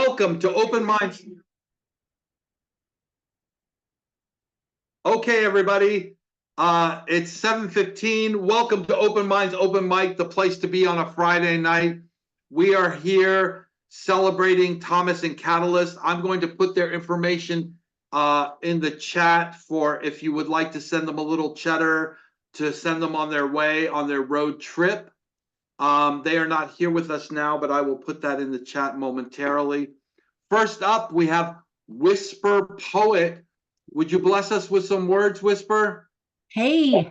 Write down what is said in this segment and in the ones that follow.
welcome to Open Minds. Okay, everybody, it's 7:15. Welcome to Open Minds, Open Mic, the place to be on a Friday night. We are here celebrating Thomas and Catalyst. I'm going to put their information in the chat for if you would like to send them a little cheddar to send them on their way on their road trip. They are not here with us now, but I will put that in the chat momentarily. First up, we have Whisper Poet. Would you bless us with some words, Whisper? Hey,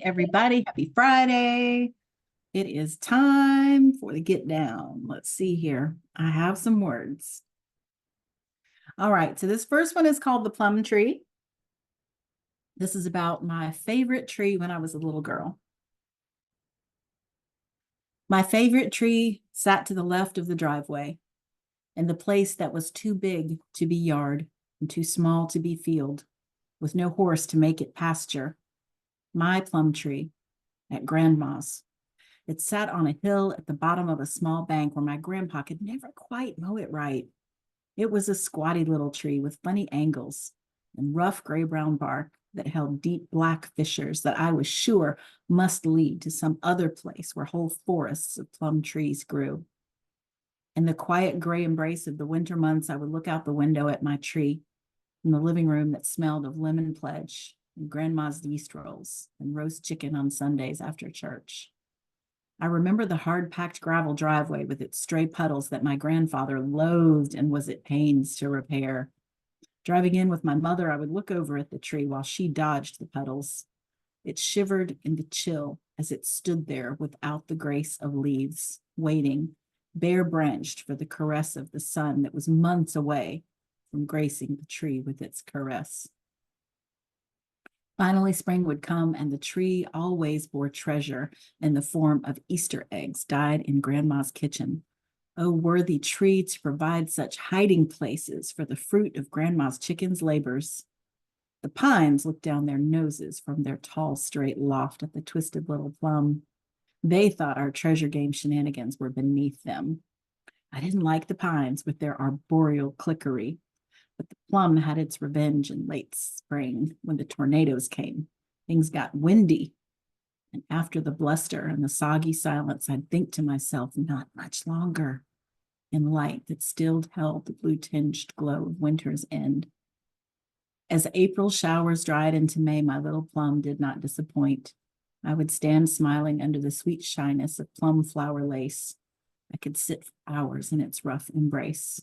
everybody. Happy Friday. It is time for the get down. Let's see here. I have some words. All right. So this first one is called the plum tree. This is about my favorite tree when I was a little girl. My favorite tree sat to the left of the driveway, in the place that was too big to be yard and too small to be field, with no horse to make it pasture. My plum tree at Grandma's. It sat on a hill at the bottom of a small bank where my grandpa could never quite mow it right. It was a squatty little tree with funny angles and rough gray-brown bark that held deep black fissures that I was sure must lead to some other place where whole forests of plum trees grew. In the quiet gray embrace of the winter months, I would look out the window at my tree in the living room that smelled of lemon pledge and Grandma's yeast rolls and roast chicken on Sundays after church. I remember the hard-packed gravel driveway with its stray puddles that my grandfather loathed and was at pains to repair. Driving in with my mother, I would look over at the tree while she dodged the puddles. It shivered in the chill as it stood there without the grace of leaves, waiting, bare-branched for the caress of the sun that was months away from gracing the tree with its caress. Finally, spring would come, and the tree always bore treasure in the form of Easter eggs dyed in Grandma's kitchen. O worthy tree to provide such hiding places for the fruit of Grandma's chicken's labors. The pines looked down their noses from their tall, straight loft at the twisted little plum. They thought our treasure game shenanigans were beneath them. I didn't like the pines with their arboreal clickery, but the plum had its revenge in late spring when the tornadoes came. Things got windy, and after the bluster and the soggy silence, I'd think to myself, not much longer, in light that still held the blue-tinged glow of winter's end. As April showers dried into May, my little plum did not disappoint. I would stand smiling under the sweet shyness of plum flower lace. I could sit for hours in its rough embrace.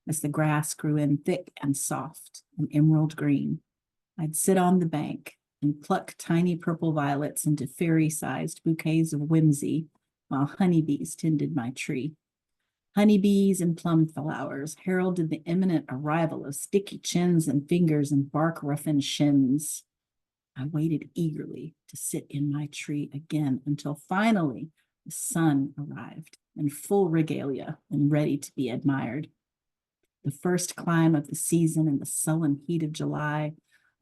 As the grass grew in thick and soft and emerald green, I'd sit on the bank and pluck tiny purple violets into fairy-sized bouquets of whimsy while honeybees tended my tree. Honeybees and plum flowers heralded the imminent arrival of sticky chins and fingers and bark-roughened shins. I waited eagerly to sit in my tree again until finally the sun arrived in full regalia and ready to be admired. The first climb of the season in the sullen heat of July,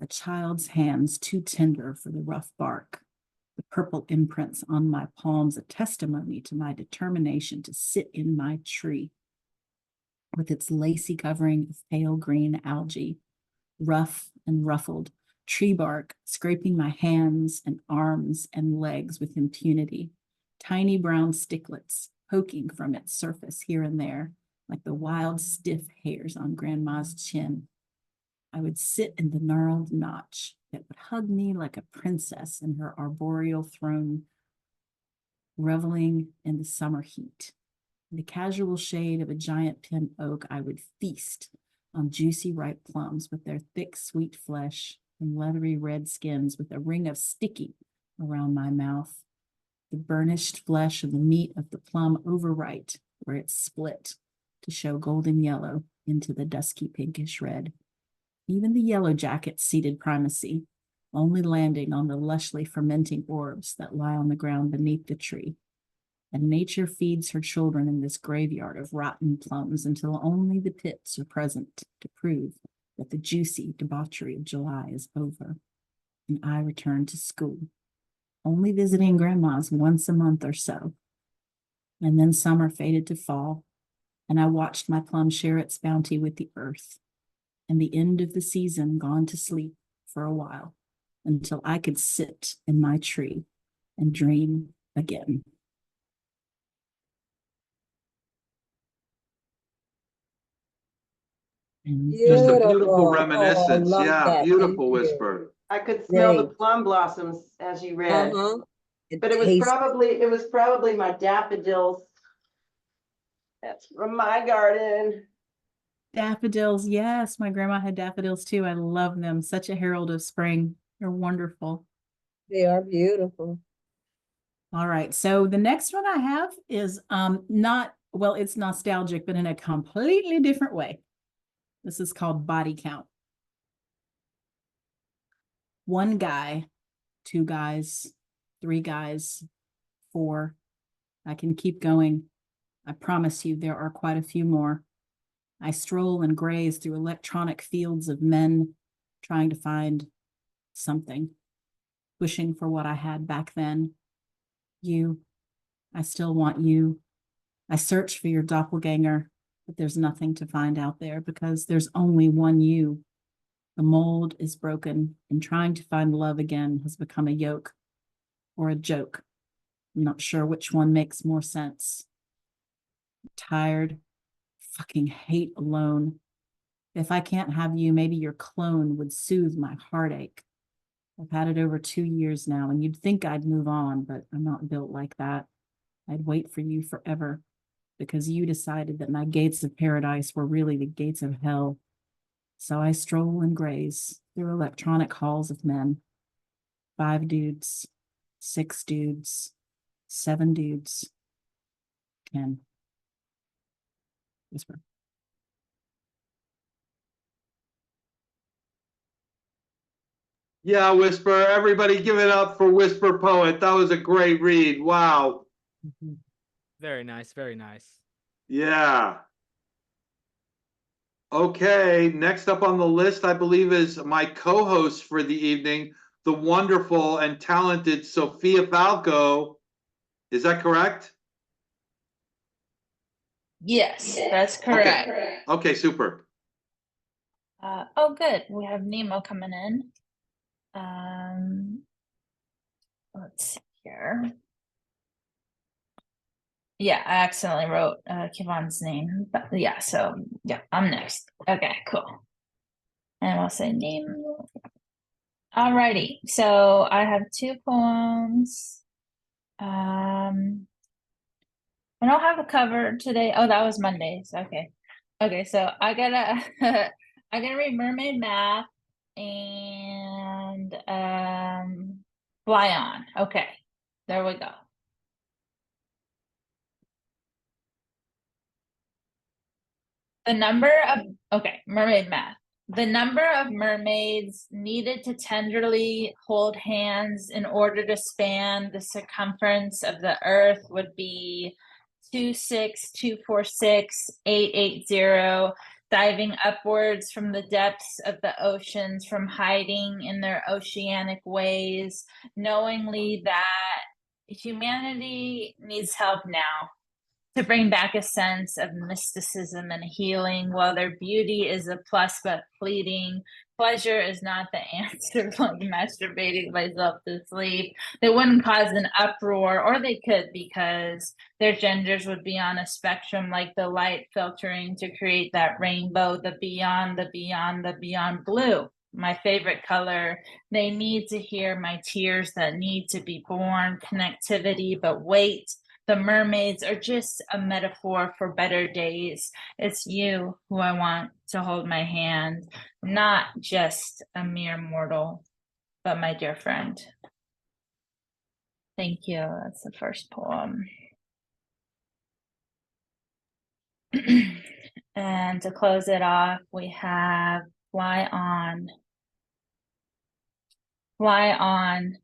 a child's hands too tender for the rough bark. The purple imprints on my palms, a testimony to my determination to sit in my tree with its lacy covering of pale green algae, rough and ruffled, tree bark scraping my hands and arms and legs with impunity, tiny brown sticklets poking from its surface here and there, like the wild, stiff hairs on Grandma's chin. I would sit in the gnarled notch that would hug me like a princess in her arboreal throne, reveling in the summer heat. In the casual shade of a giant pin oak, I would feast on juicy ripe plums with their thick, sweet flesh and leathery red skins with a ring of sticky around my mouth. The burnished flesh of the meat of the plum overripe where it split to show golden yellow into the dusky pinkish red. Even the yellow jackets ceded primacy, only landing on the lushly fermenting orbs that lie on the ground beneath the tree. And nature feeds her children in this graveyard of rotten plums until only the pits are present to prove that the juicy debauchery of July is over. And I return to school, only visiting Grandma's once a month or so. And then summer faded to fall, and I watched my plum share its bounty with the earth, and the end of the season gone to sleep for a while, until I could sit in my tree and dream again. Just a beautiful Beautiful. Oh, I reminiscence. love Yeah, that. Thank beautiful you. Whisper. I could smell the Great. plum blossoms as you read, It but it was tastes probably my daffodils. That's from my garden. Daffodils, yes, my grandma had daffodils too. I love them. Such a herald of spring. They're wonderful. they are beautiful. All right, so the next one I have is not, well, it's nostalgic, but in a completely different way. This is called Body Count. One guy, two guys, three guys, four. I can keep going. I promise you there are quite a few more. I stroll and graze through electronic fields of men trying to find something, wishing for what I had back then. You, I still want you. I search for your doppelganger, but there's nothing to find out there because there's only one you. The mold is broken, and trying to find love again has become a yoke or a joke. I'm not sure which one makes more sense. I'm tired, fucking hate alone. If I can't have you, maybe your clone would soothe my heartache. I've had it over 2 years now, and you'd think I'd move on, but I'm not built like that. I'd wait for you forever because you decided that my gates of paradise were really the gates of hell. So I stroll and graze through electronic halls of men. 5 dudes, 6 dudes, 7 dudes, 10. Whisper. Yeah, Whisper. Everybody give it up for Whisper Poet. That was a great read. Wow. Very nice, very nice. Yeah. Okay, next up on the list, I believe, is my co-host for the evening, the wonderful and talented Sophia Falco. Is that correct? Yes, that's correct. Okay, super. Oh, good. We have Nemo coming in. Let's see here. Yeah, I accidentally wrote Kivan's name, but yeah, so yeah, I'm next. Okay, cool. And we'll say Nemo. Alrighty, so I have 2 poems. I don't have a cover today. Oh, that was Mondays. Okay. Okay, so I gotta I gotta read Mermaid Math and Fly On. Okay, there we go. Mermaid Math. The number of mermaids needed to tenderly hold hands in order to span the circumference of the earth would be 26246,880, diving upwards from the depths of the oceans, from hiding in their oceanic ways, knowingly that humanity needs help now to bring back a sense of mysticism and healing. While their beauty is a plus but fleeting, pleasure is not the answer. Like masturbating myself to sleep, they wouldn't cause an uproar, or they could, because their genders would be on a spectrum, like the light filtering to create that rainbow, the beyond, the beyond, the beyond blue. My favorite color. They need to hear my tears that need to be born, connectivity, but wait. The mermaids are just a metaphor for better days. It's you who I want to hold my hand, not just a mere mortal, but my dear friend. Thank you. That's the first poem. And to close it off, we have Fly On. Fly on.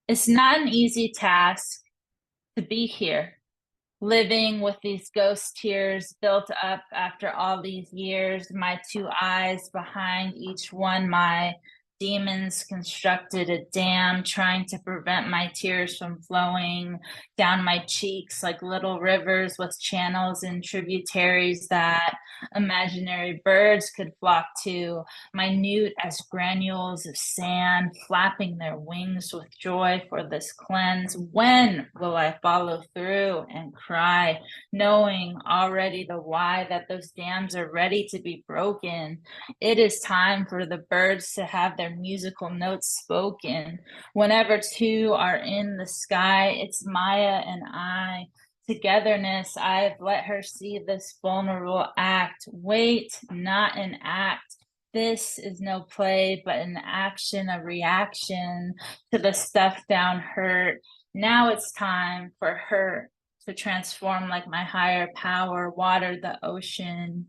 It's not an easy task to be here, living with these ghost tears built up after all these years, my 2 eyes behind each one, my demons constructed a dam trying to prevent my tears from flowing down my cheeks like little rivers with channels and tributaries that imaginary birds could flock to, minute as granules of sand, flapping their wings with joy for this cleanse. When will I follow through and cry, knowing already the why that those dams are ready to be broken? It is time for the birds to have their musical notes spoken. Whenever two are in the sky, it's Maya and I. Togetherness, I've let her see this vulnerable act. Wait, not an act. This is no play, but an action, a reaction to the stuff down hurt. Now it's time for her to transform like my higher power, water the ocean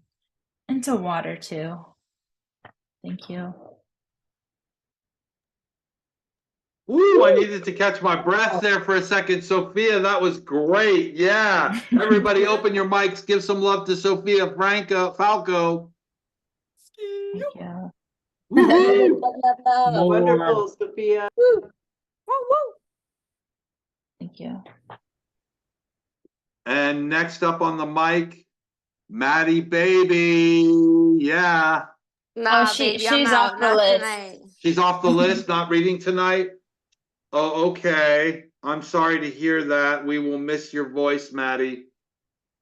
into water too. Thank you. Woo, I needed to catch my breath there for a second. Sophia, that was great. Yeah. Everybody open your mics. Give some love to Sophia Falco. Thank you. Woo-hoo. Love. Wonderful, Sophia. Thank you. And next up on the mic, Maddie Baby. Yeah. Nah, she- baby, I'm she's out. off the Not list. tonight. She's off the list, not reading tonight. Oh, okay. I'm sorry to hear that. We will miss your voice, Maddie.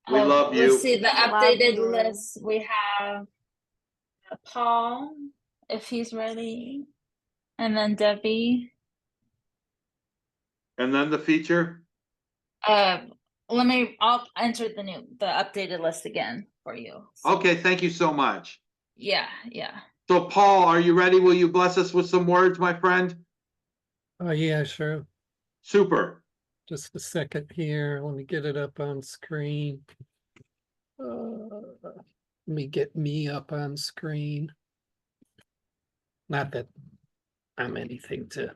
We love you. Let's see the Love updated you. list. We have Paul, if he's ready, and then Debbie. And then the feature. I'll enter the updated list again for you. So, Okay, thank you so much. yeah. So Paul, are you ready? Will you bless us with some words, my friend? Oh, yeah, sure. Super. Just a second here. Let me get it up on screen. Let me get me up on screen. Not that I'm anything to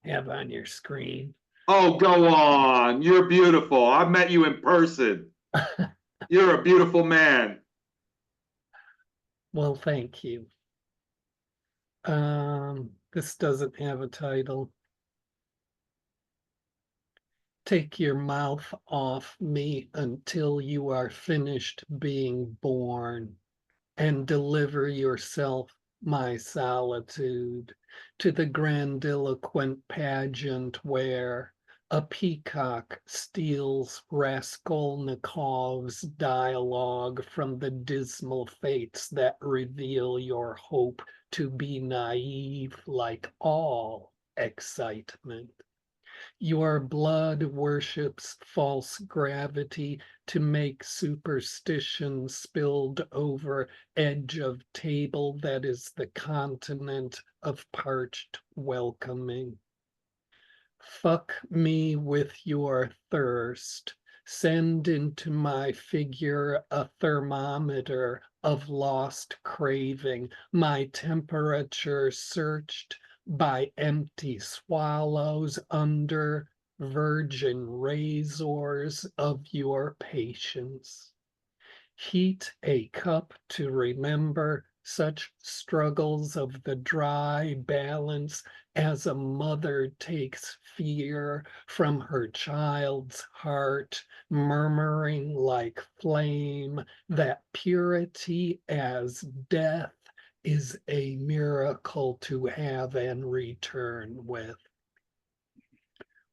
have on your screen. Oh, go on. You're beautiful. I've met you in person. You're a beautiful man. Well, thank you. This doesn't have a title. Take your mouth off me until you are finished being born, and deliver yourself, my solitude, to the grandiloquent pageant where a peacock steals Raskolnikov's dialogue from the dismal fates that reveal your hope to be naive like all excitement. Your blood worships false gravity to make superstition spilled over edge of table that is the continent of parched welcoming. Fuck me with your thirst. Send into my figure a thermometer of lost craving, my temperature searched by empty swallows under virgin razors of your patience. Heat a cup to remember such struggles of the dry balance as a mother takes fear from her child's heart, murmuring like flame that purity as death is a miracle to have and return with.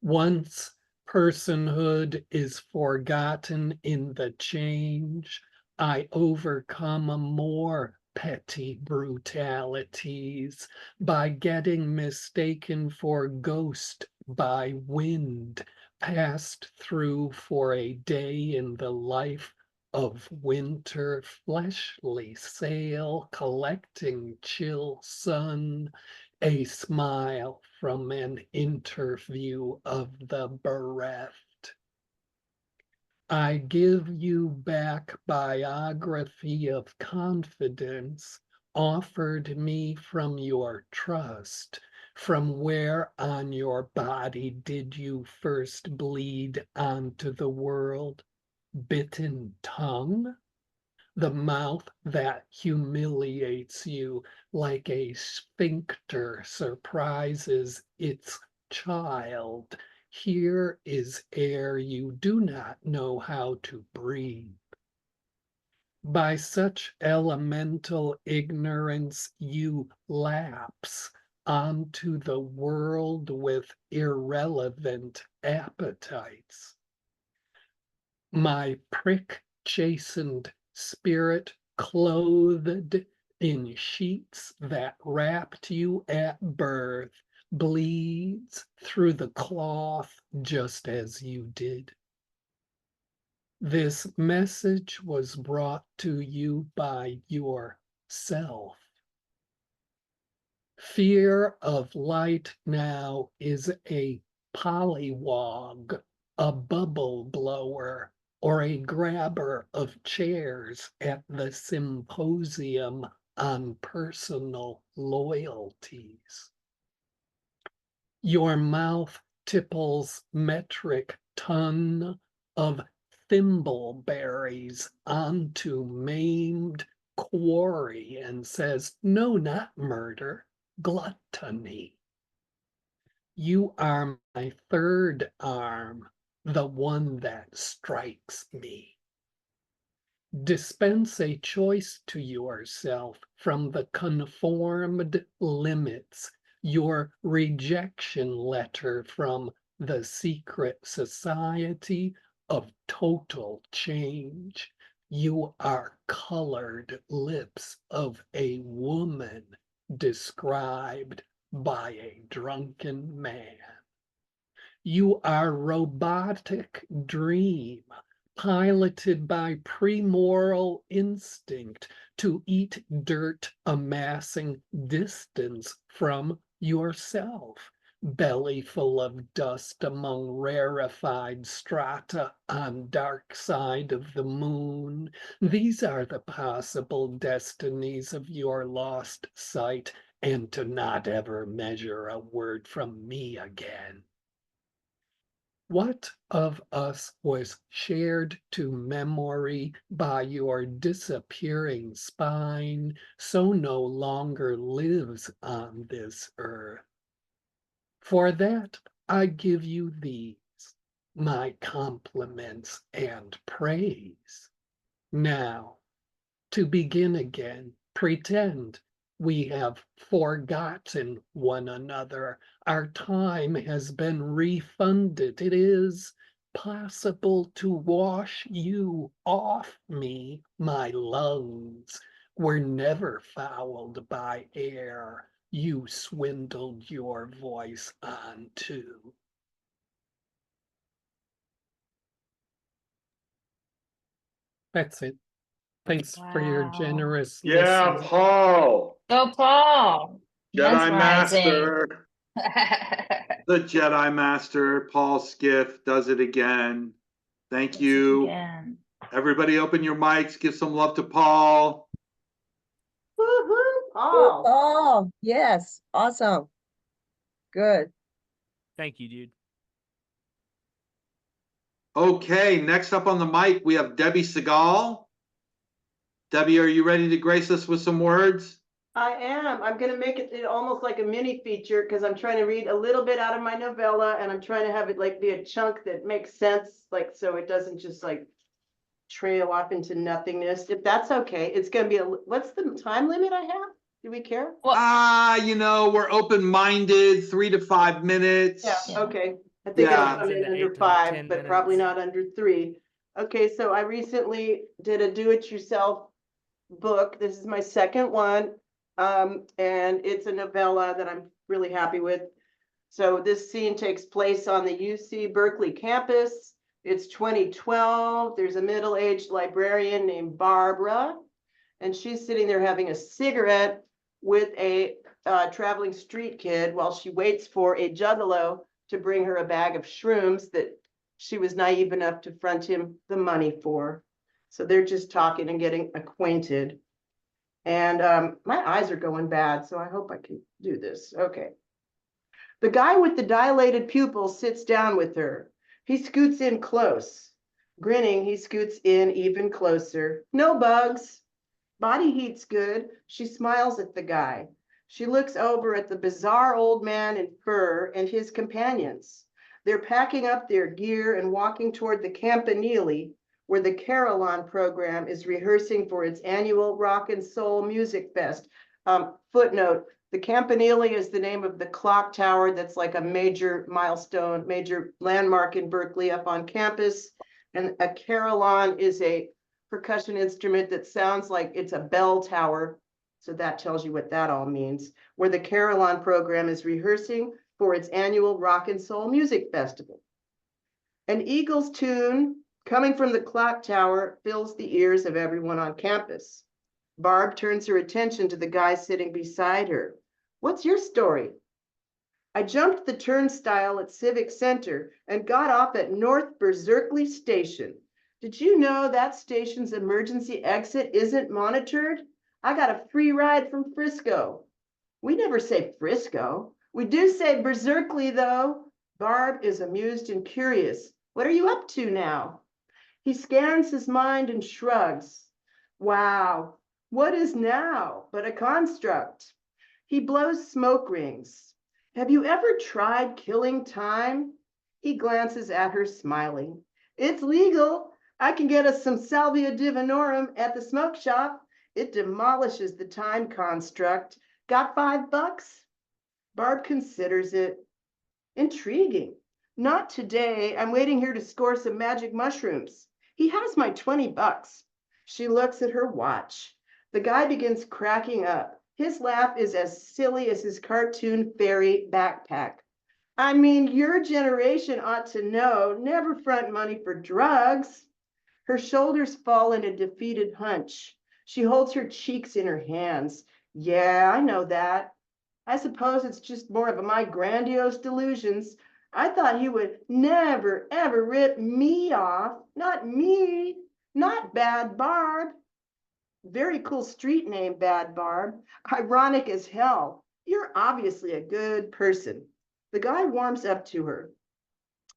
Once personhood is forgotten in the change, I overcome more petty brutalities by getting mistaken for ghost by wind, passed through for a day in the life of winter, fleshly sail, collecting chill sun, a smile from an interview of the bereft. I give you back biography of confidence offered me from your trust. From where on your body did you first bleed onto the world? Bitten tongue? the mouth that humiliates you like a sphincter surprises its child. Here is air you do not know how to breathe. By such elemental ignorance you lapse onto the world with irrelevant appetites. My prick-chastened spirit, clothed in sheets that wrapped you at birth, bleeds through the cloth just as you did. This message was brought to you by yourself. Fear of light now is a pollywog, a bubble blower, or a grabber of chairs at the symposium on personal loyalties. Your mouth tipples metric ton of thimbleberries onto maimed quarry and says, no, not murder, gluttony. You are my third arm, the one that strikes me. Dispense a choice to yourself from the conformed limits, your rejection letter from the secret society of total change. You are colored lips of a woman described by a drunken man. You are robotic dream, piloted by premoral instinct to eat dirt, amassing distance from yourself, belly full of dust among rarefied strata on dark side of the moon. These are the possible destinies of your lost sight, and to not ever measure a word from me again. What of us was shared to memory by your disappearing spine, so no longer lives on this earth? For that I give you these, my compliments and praise. Now, to begin again, pretend we have forgotten one another. Our time has been refunded. It is possible to wash you off me. My lungs were never fouled by air you swindled your voice onto. That's it. Thanks for your Wow. generous Yeah, listening. Paul, Go Paul. Jedi Mesmerizing. Master, the Jedi Master, Paul Skiff does it again. Thank you. Again. Everybody open your mics, give some love to Paul. Woo-hoo, Paul. Oh, yes, awesome. Good. Thank you, dude. Okay, next up on the mic, we have Debbie Segal. Debbie, are you ready to grace us with some words? I am. I'm gonna make it almost like a mini feature because I'm trying to read a little bit out of my novella and I'm trying to have it like be a chunk that makes sense, like so it doesn't just like trail off into nothingness. If that's okay, it's gonna be what's the time limit I have? Do we care? We're open-minded, 3 to 5 minutes. Yeah. Okay. I think Yeah. I'll come in under 5, but probably not under 3. Okay, so I recently did a do-it-yourself book. This is my second one. And it's a novella that I'm really happy with. So this scene takes place on the UC Berkeley campus. It's 2012. There's a middle-aged librarian named Barbara, and she's sitting there having a cigarette with a traveling street kid while she waits for a juggalo to bring her a bag of shrooms that she was naive enough to front him the money for. So they're just talking and getting acquainted. And my eyes are going bad, so I hope I can do this. Okay. The guy with the dilated pupils sits down with her. He scoots in close. Grinning, he scoots in even closer. No bugs. Body heat's good. She smiles at the guy. She looks over at the bizarre old man in fur and his companions. They're packing up their gear and walking toward the Campanile, where the Carillon program is rehearsing for its annual Rock and Soul Music Fest. Footnote, the Campanile is the name of the clock tower that's like a major milestone, major landmark in Berkeley up on campus. And a carillon is a percussion instrument that sounds like it's a bell tower. So that tells you what that all means, where the Carillon program is rehearsing for its annual Rock and Soul Music Festival. An Eagles tune coming from the clock tower fills the ears of everyone on campus. Barb turns her attention to the guy sitting beside her. What's your story? I jumped the turnstile at Civic Center and got off at North Berserkley Station. Did you know that station's emergency exit isn't monitored? I got a free ride from Frisco. We never say Frisco. We do say Berserkley, though. Barb is amused and curious. What are you up to now? He scans his mind and shrugs. Wow, what is now but a construct? He blows smoke rings. Have you ever tried killing time? He glances at her, smiling. It's legal. I can get us some salvia divinorum at the smoke shop. It demolishes the time construct. Got $5? Barb considers it. Intriguing. Not today. I'm waiting here to score some magic mushrooms. He has my $20. She looks at her watch. The guy begins cracking up. His laugh is as silly as his cartoon fairy backpack. I mean, your generation ought to know, never front money for drugs. Her shoulders fall in a defeated hunch. She holds her cheeks in her hands. Yeah, I know that. I suppose it's just more of my grandiose delusions. I thought he would never, ever rip me off. Not me. Not Bad Barb. Very cool street name, Bad Barb. Ironic as hell. You're obviously a good person. The guy warms up to her.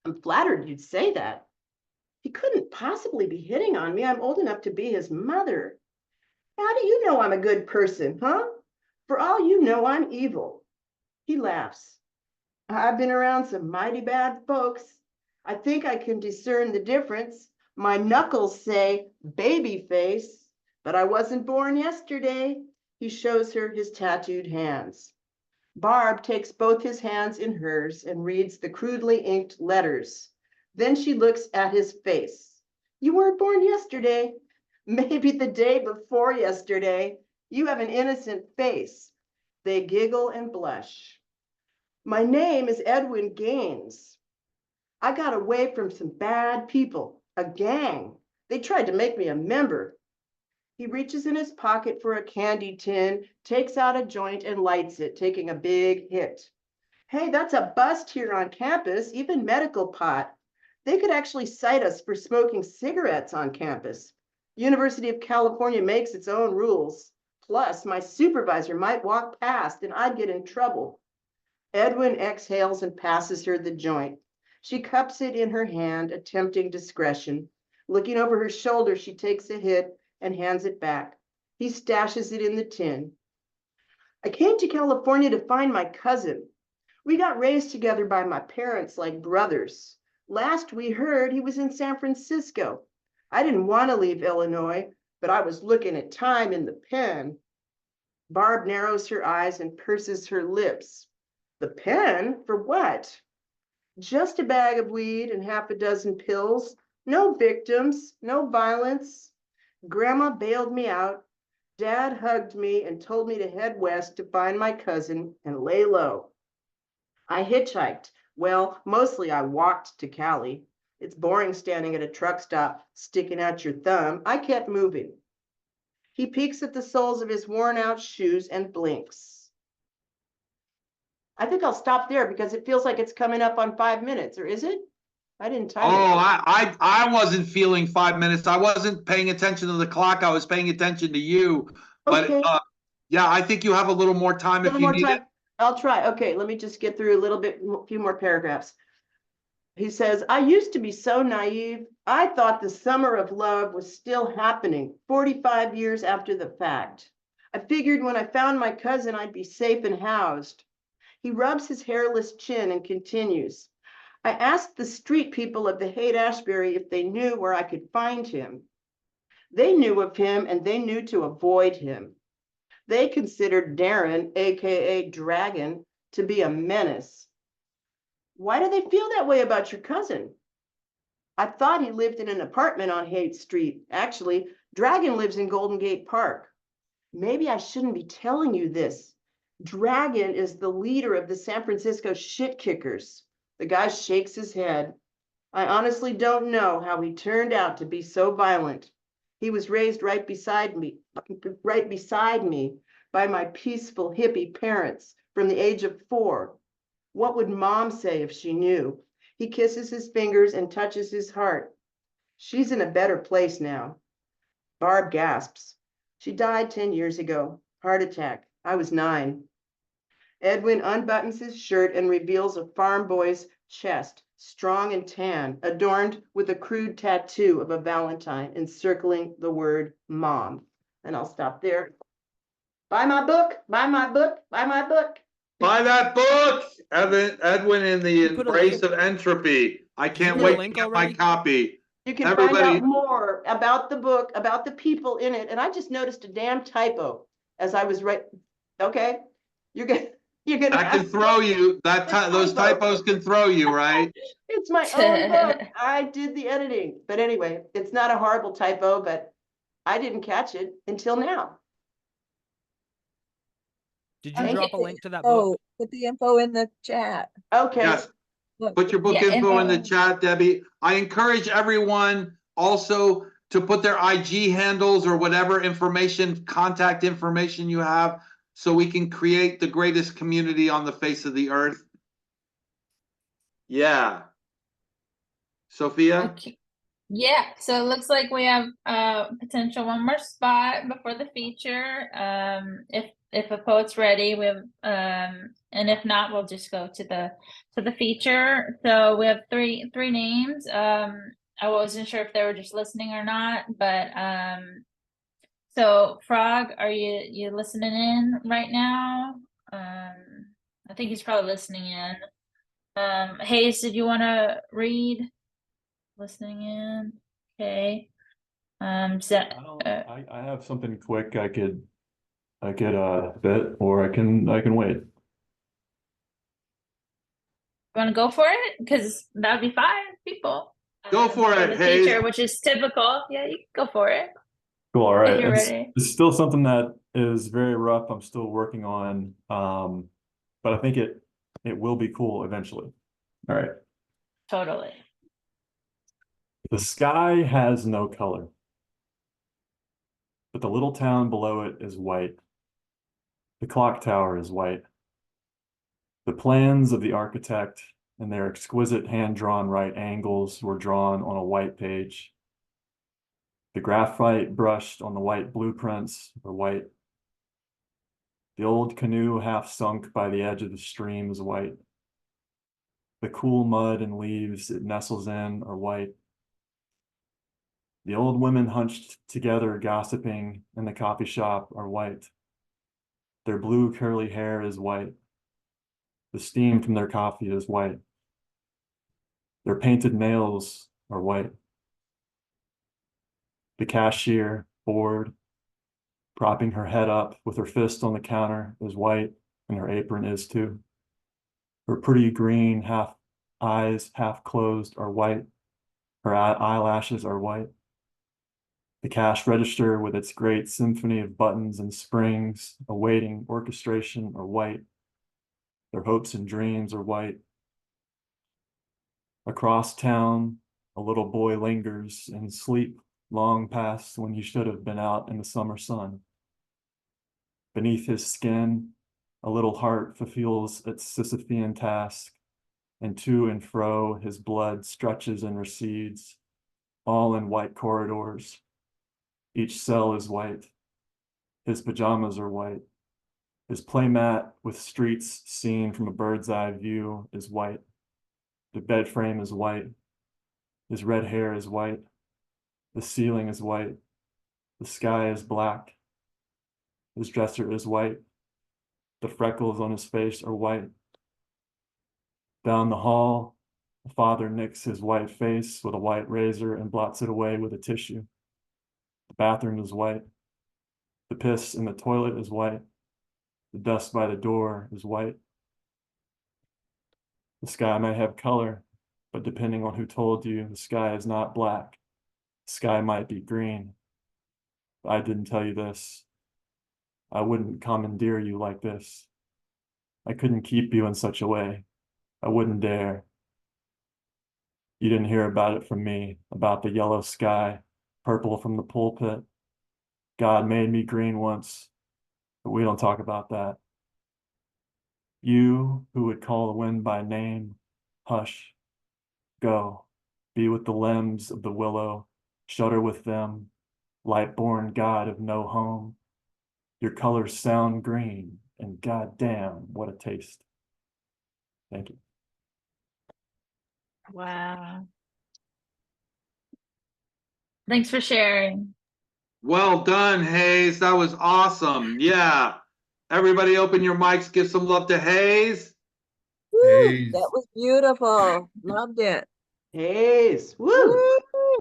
I'm flattered you'd say that. He couldn't possibly be hitting on me. I'm old enough to be his mother. How do you know I'm a good person, huh? For all you know, I'm evil. He laughs. I've been around some mighty bad folks. I think I can discern the difference. My knuckles say baby face, but I wasn't born yesterday. He shows her his tattooed hands. Barb takes both his hands in hers and reads the crudely inked letters. Then she looks at his face. You weren't born yesterday. Maybe the day before yesterday. You have an innocent face. They giggle and blush. My name is Edwin Gaines. I got away from some bad people, a gang. They tried to make me a member. He reaches in his pocket for a candy tin, takes out a joint and lights it, taking a big hit. Hey, that's a bust here on campus, even medical pot. They could actually cite us for smoking cigarettes on campus. University of California makes its own rules. Plus, my supervisor might walk past and I'd get in trouble. Edwin exhales and passes her the joint. She cups it in her hand, attempting discretion. Looking over her shoulder, she takes a hit and hands it back. He stashes it in the tin. I came to California to find my cousin. We got raised together by my parents like brothers. Last we heard, he was in San Francisco. I didn't want to leave Illinois, but I was looking at time in the pen. Barb narrows her eyes and purses her lips. The pen? For what? Just a bag of weed and half a dozen pills. No victims, no violence. Grandma bailed me out. Dad hugged me and told me to head west to find my cousin and lay low. I hitchhiked. Well, mostly I walked to Cali. It's boring standing at a truck stop, sticking out your thumb. I kept moving. He peeks at the soles of his worn out shoes and blinks. I think I'll stop there because it feels like it's coming up on 5 minutes, or is it? I didn't time it. Oh, I wasn't feeling 5 minutes. I wasn't paying attention to the clock. I was paying attention to you. Okay. But yeah, I think you have a little more time if you need it. I'll try. Okay, let me just get through a few more paragraphs. He says, I used to be so naive. I thought the summer of love was still happening 45 years after the fact. I figured when I found my cousin, I'd be safe and housed. He rubs his hairless chin and continues. I asked the street people of the Haight-Ashbury if they knew where I could find him. They knew of him and they knew to avoid him. They considered Darren, AKA Dragon, to be a menace. Why do they feel that way about your cousin? I thought he lived in an apartment on Haight Street. Actually, Dragon lives in Golden Gate Park. Maybe I shouldn't be telling you this. Dragon is the leader of the San Francisco shit kickers. The guy shakes his head. I honestly don't know how he turned out to be so violent. He was raised right beside me by my peaceful hippie parents from the age of 4. What would mom say if she knew? He kisses his fingers and touches his heart. She's in a better place now. Barb gasps. She died 10 years ago. Heart attack. I was 9. Edwin unbuttons his shirt and reveals a farm boy's chest, strong and tan, adorned with a crude tattoo of a Valentine encircling the word mom. And I'll stop there. Buy my book, buy my book, buy my book. Buy that book, Edwin in the You put a Embrace link- of Entropy. I can't put a wait to link get my already? copy. You can find Everybody- out more about the book, about the people in it. And I just noticed a damn typo as I was right. Okay, you're gonna. That can throw you, those typos can throw you, right? It's my own book. I did the editing. But anyway, it's not a horrible typo, but I didn't catch it until now. Did you Thank drop a you. link to that Oh, book? put the info in the chat. Okay. Yes, Look, put your book Yeah, info in the info. chat, Debbie. I encourage everyone also to put their IG handles or whatever information, contact information you have, so we can create the greatest community on the face of the earth. Yeah. Sophia? Okay. Yeah, so it looks like we have potential one more spot before the feature. If a poet's ready, we have and if not, we'll just go to the feature. So we have three names. I wasn't sure if they were just listening or not, but so Frog, are you listening in right now? I think he's probably listening in. Hayes, did you want to read? Listening in. Okay. I have something quick I could fit, or I can wait. Want to go for it? Because that would be 5 people. Go for it, the Hayes. feature, which is typical. Yeah, you can go for it. Cool, all right. If you're It's, ready. it's still something that is very rough. I'm still working on, but I think it will be cool eventually. All right. Totally. The sky has no color, but the little town below it is white. The clock tower is white. The plans of the architect and their exquisite hand-drawn right angles were drawn on a white page. The graphite brushed on the white blueprints are white. The old canoe half sunk by the edge of the stream is white. The cool mud and leaves it nestles in are white. The old women hunched together gossiping in the coffee shop are white. Their blue curly hair is white. The steam from their coffee is white. Their painted nails are white. The cashier, bored, propping her head up with her fist on the counter, is white, and her apron is too. Her pretty green eyes half closed are white. Her eyelashes are white. The cash register with its great symphony of buttons and springs awaiting orchestration are white. Their hopes and dreams are white. Across town, a little boy lingers in sleep long past when he should have been out in the summer sun. Beneath his skin, a little heart fulfills its Sisyphean task, and to and fro his blood stretches and recedes, all in white corridors. Each cell is white. His pajamas are white. His playmat with streets seen from a bird's eye view is white. The bed frame is white. His red hair is white. The ceiling is white. The sky is black. His dresser is white. The freckles on his face are white. Down the hall, the father nicks his white face with a white razor and blots it away with a tissue. The bathroom is white. The piss in the toilet is white. The dust by the door is white. The sky may have color, but depending on who told you, the sky is not black. The sky might be green. But I didn't tell you this. I wouldn't commandeer you like this. I couldn't keep you in such a way. I wouldn't dare. You didn't hear about it from me, about the yellow sky, purple from the pulpit. God made me green once, but we don't talk about that. You who would call the wind by name, hush, go, be with the limbs of the willow, shudder with them, light-born God of no home. Your colors sound green, and goddamn, what a taste. Thank you. Wow. Thanks for sharing. Well done, Hayes. That was awesome. Yeah. Everybody open your mics, give some love to Hayes. Woo, Hayes. that was beautiful. Loved it. Hayes, woo! Woo!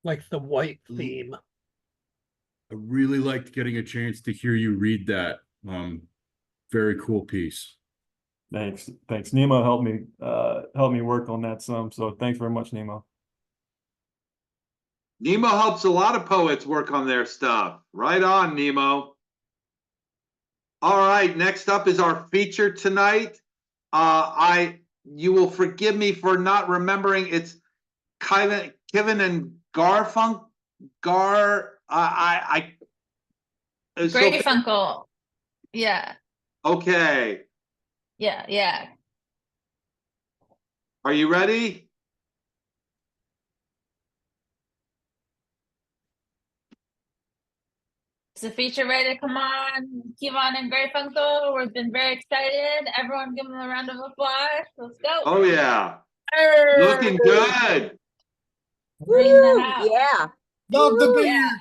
Like the white theme. I really liked getting a chance to hear you read that. Very cool piece. Thanks. Nemo helped me work on that some. So thanks very much, Nemo. Nemo helps a lot of poets work on their stuff. Right on, Nemo. All right, next up is our feature tonight. You will forgive me for not remembering. It's Kiven and Greyfunkle. Greyfunkle. Yeah. Okay. Yeah. Are you ready? Is the feature ready to come on? Kiven and Greyfunkle. We've been very excited. Everyone give them a round of applause. Let's go. Oh yeah. Arr! Looking good. Bring that Woo, out. yeah. Love the Woo. beat. Yeah.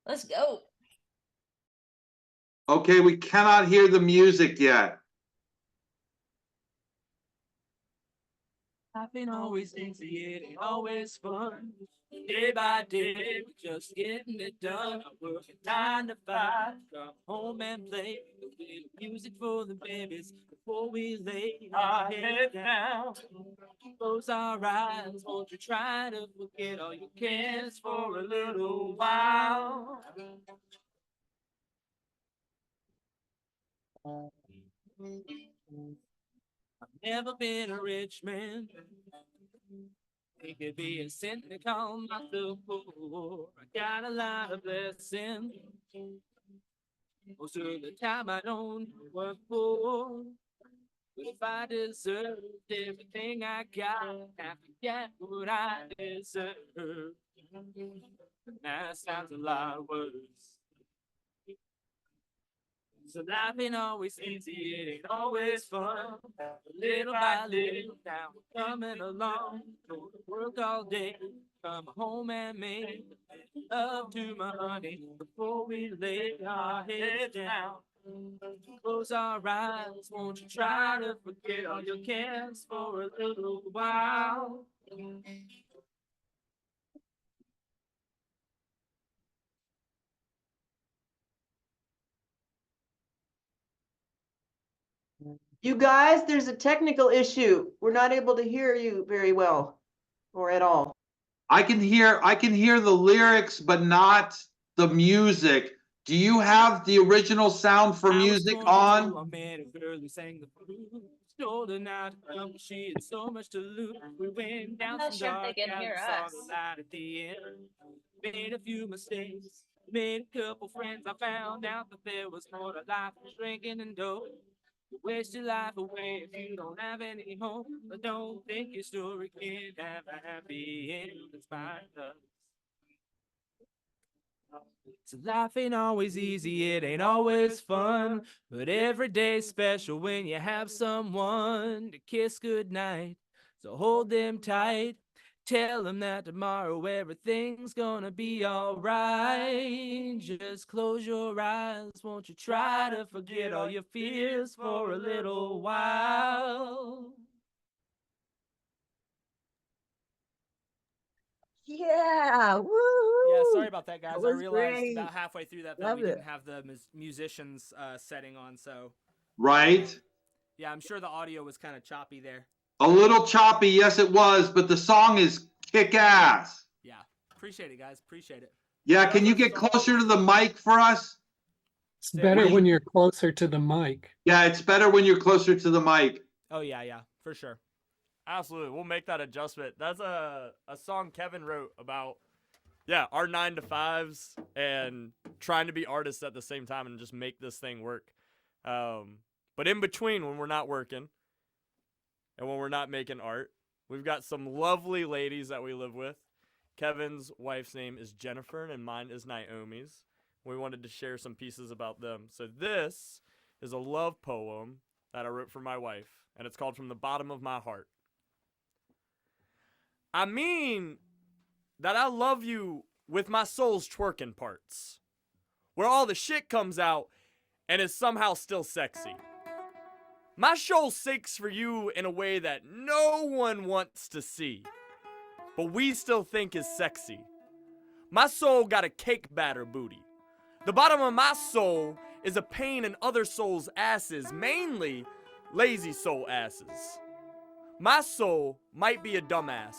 Let's go. Okay, we cannot hear the music yet. Laughing always easy, it ain't always fun. Day by day, we're just getting it done. I'm working 9 to 5, come home and play a little music for the babies before we lay our head down. Close our eyes, won't you try to forget all your cares for a little while? I've never been a rich man. It could be a cynical myself poor. I got a lot of blessings. Most of the time I don't work for. But if I deserved everything I got, I forget what I deserve. That sounds a lot worse. So life ain't always easy, it ain't always fun. Little by little, now we're coming along. Go to work all day, come home and make love to my honey before we lay our head down. Close our eyes, won't you try to forget all your cares for a little while? You guys, there's a technical issue. We're not able to hear you very well or at all. I can hear the lyrics, but not the music. Do you have the original sound for music on? I met a girl who sang the blues. Told her not to come, she had so much to lose. We went down I'm not some sure if they dark can alleys, hear saw us. the light at the end. Made a few mistakes, made a couple friends. I found out that there was more to life than drinking and dope. You waste your life away if you don't have any hope. But don't think your story can't have a happy end. It's fine. So life ain't always easy, it ain't always fun, but every day's special when you have someone to kiss goodnight. So hold them tight, tell them that tomorrow everything's gonna be alright. Just close your eyes, won't you try to forget all your fears for a little while? Yeah, woo! Yeah, sorry about that, guys. That I was realized great. about halfway through that Love we it. didn't have the musicians setting on, so Right? yeah, I'm sure the audio was kind of choppy there. A little choppy, yes, it was, but the song is kick ass. Yeah, appreciate it, guys. Appreciate it. Yeah, The can you other get song- closer to the mic for us? It's better Wait. when you're closer to the mic. Yeah, it's better when you're closer to the mic. Oh yeah, for sure. Absolutely. We'll make that adjustment. That's a song Kevin wrote about, our 9 to 5s and trying to be artists at the same time and just make this thing work. But in between, when we're not working and when we're not making art, we've got some lovely ladies that we live with. Kevin's wife's name is Jennifer and mine is Naomi's. We wanted to share some pieces about them. So this is a love poem that I wrote for my wife, and it's called From the Bottom of My Heart. I mean that I love you with my soul's twerking parts, where all the shit comes out and is somehow still sexy. My soul seeks for you in a way that no one wants to see, but we still think is sexy. My soul got a cake batter booty. The bottom of my soul is a pain in other souls' asses, mainly lazy soul asses. My soul might be a dumbass,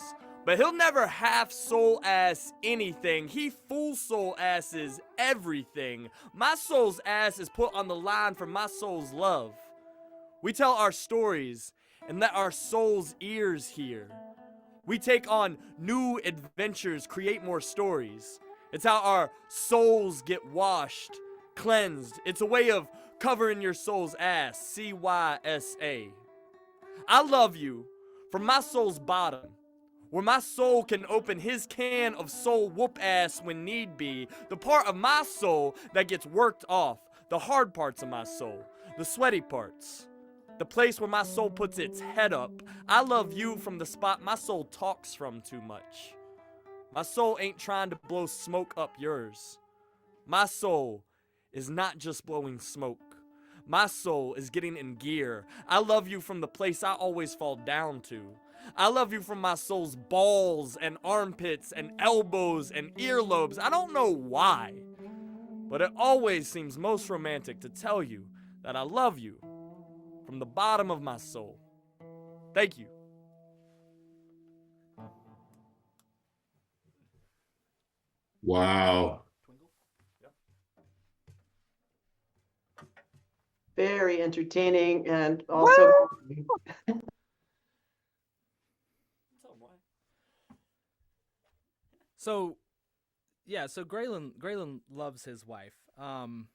but he'll never half soul ass anything. He full soul asses everything. My soul's ass is put on the line for my soul's love. We tell our stories and let our soul's ears hear. We take on new adventures, create more stories. It's how our souls get washed, cleansed. It's a way of covering your soul's ass, CYSA. I love you from my soul's bottom, where my soul can open his can of soul whoop ass when need be, the part of my soul that gets worked off, the hard parts of my soul, the sweaty parts, the place where my soul puts its head up. I love you from the spot my soul talks from too much. My soul ain't trying to blow smoke up yours. My soul is not just blowing smoke. My soul is getting in gear. I love you from the place I always fall down to. I love you from my soul's balls and armpits and elbows and earlobes. I don't know why, but it always seems most romantic to tell you that I love you from the bottom of my soul. Thank you. Wow. Very entertaining and also. So, yeah, so Graylin loves his wife. And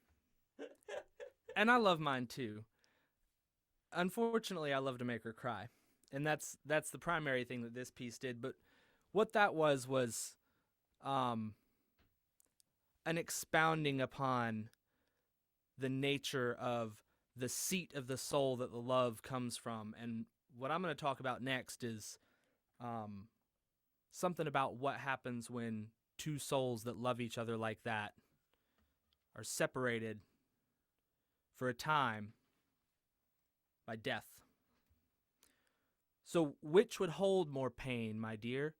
I love mine too. Unfortunately, I love to make her cry. And that's the primary thing that this piece did, but what that was an expounding upon the nature of the seat of the soul that the love comes from. And what I'm going to talk about next is something about what happens when two souls that love each other like that are separated for a time by death. So which would hold more pain, my dear?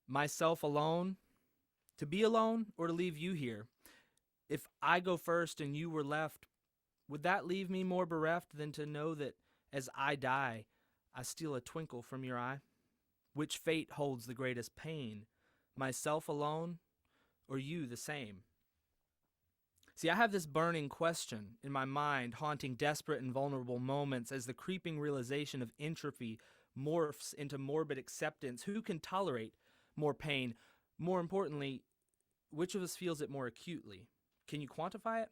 Myself alone? To be alone, or to leave you here? If I go first and you were left, would that leave me more bereft than to know that as I die, I steal a twinkle from your eye? Which fate holds the greatest pain? Myself alone, or you the same? See, I have this burning question in my mind, haunting desperate and vulnerable moments as the creeping realization of entropy morphs into morbid acceptance. Who can tolerate more pain? More importantly, which of us feels it more acutely? Can you quantify it?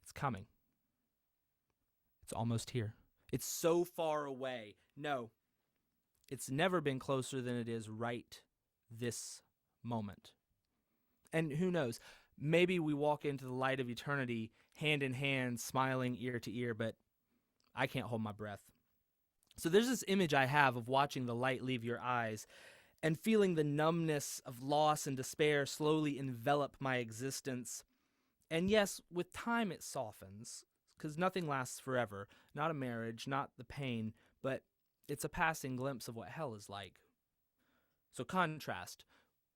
It's coming. It's almost here. It's so far away. No, it's never been closer than it is right this moment. And who knows, maybe we walk into the light of eternity hand in hand, smiling ear to ear, but I can't hold my breath. So there's this image I have of watching the light leave your eyes and feeling the numbness of loss and despair slowly envelop my existence. And yes, with time it softens, because nothing lasts forever. Not a marriage, not the pain, but it's a passing glimpse of what hell is like. So contrast.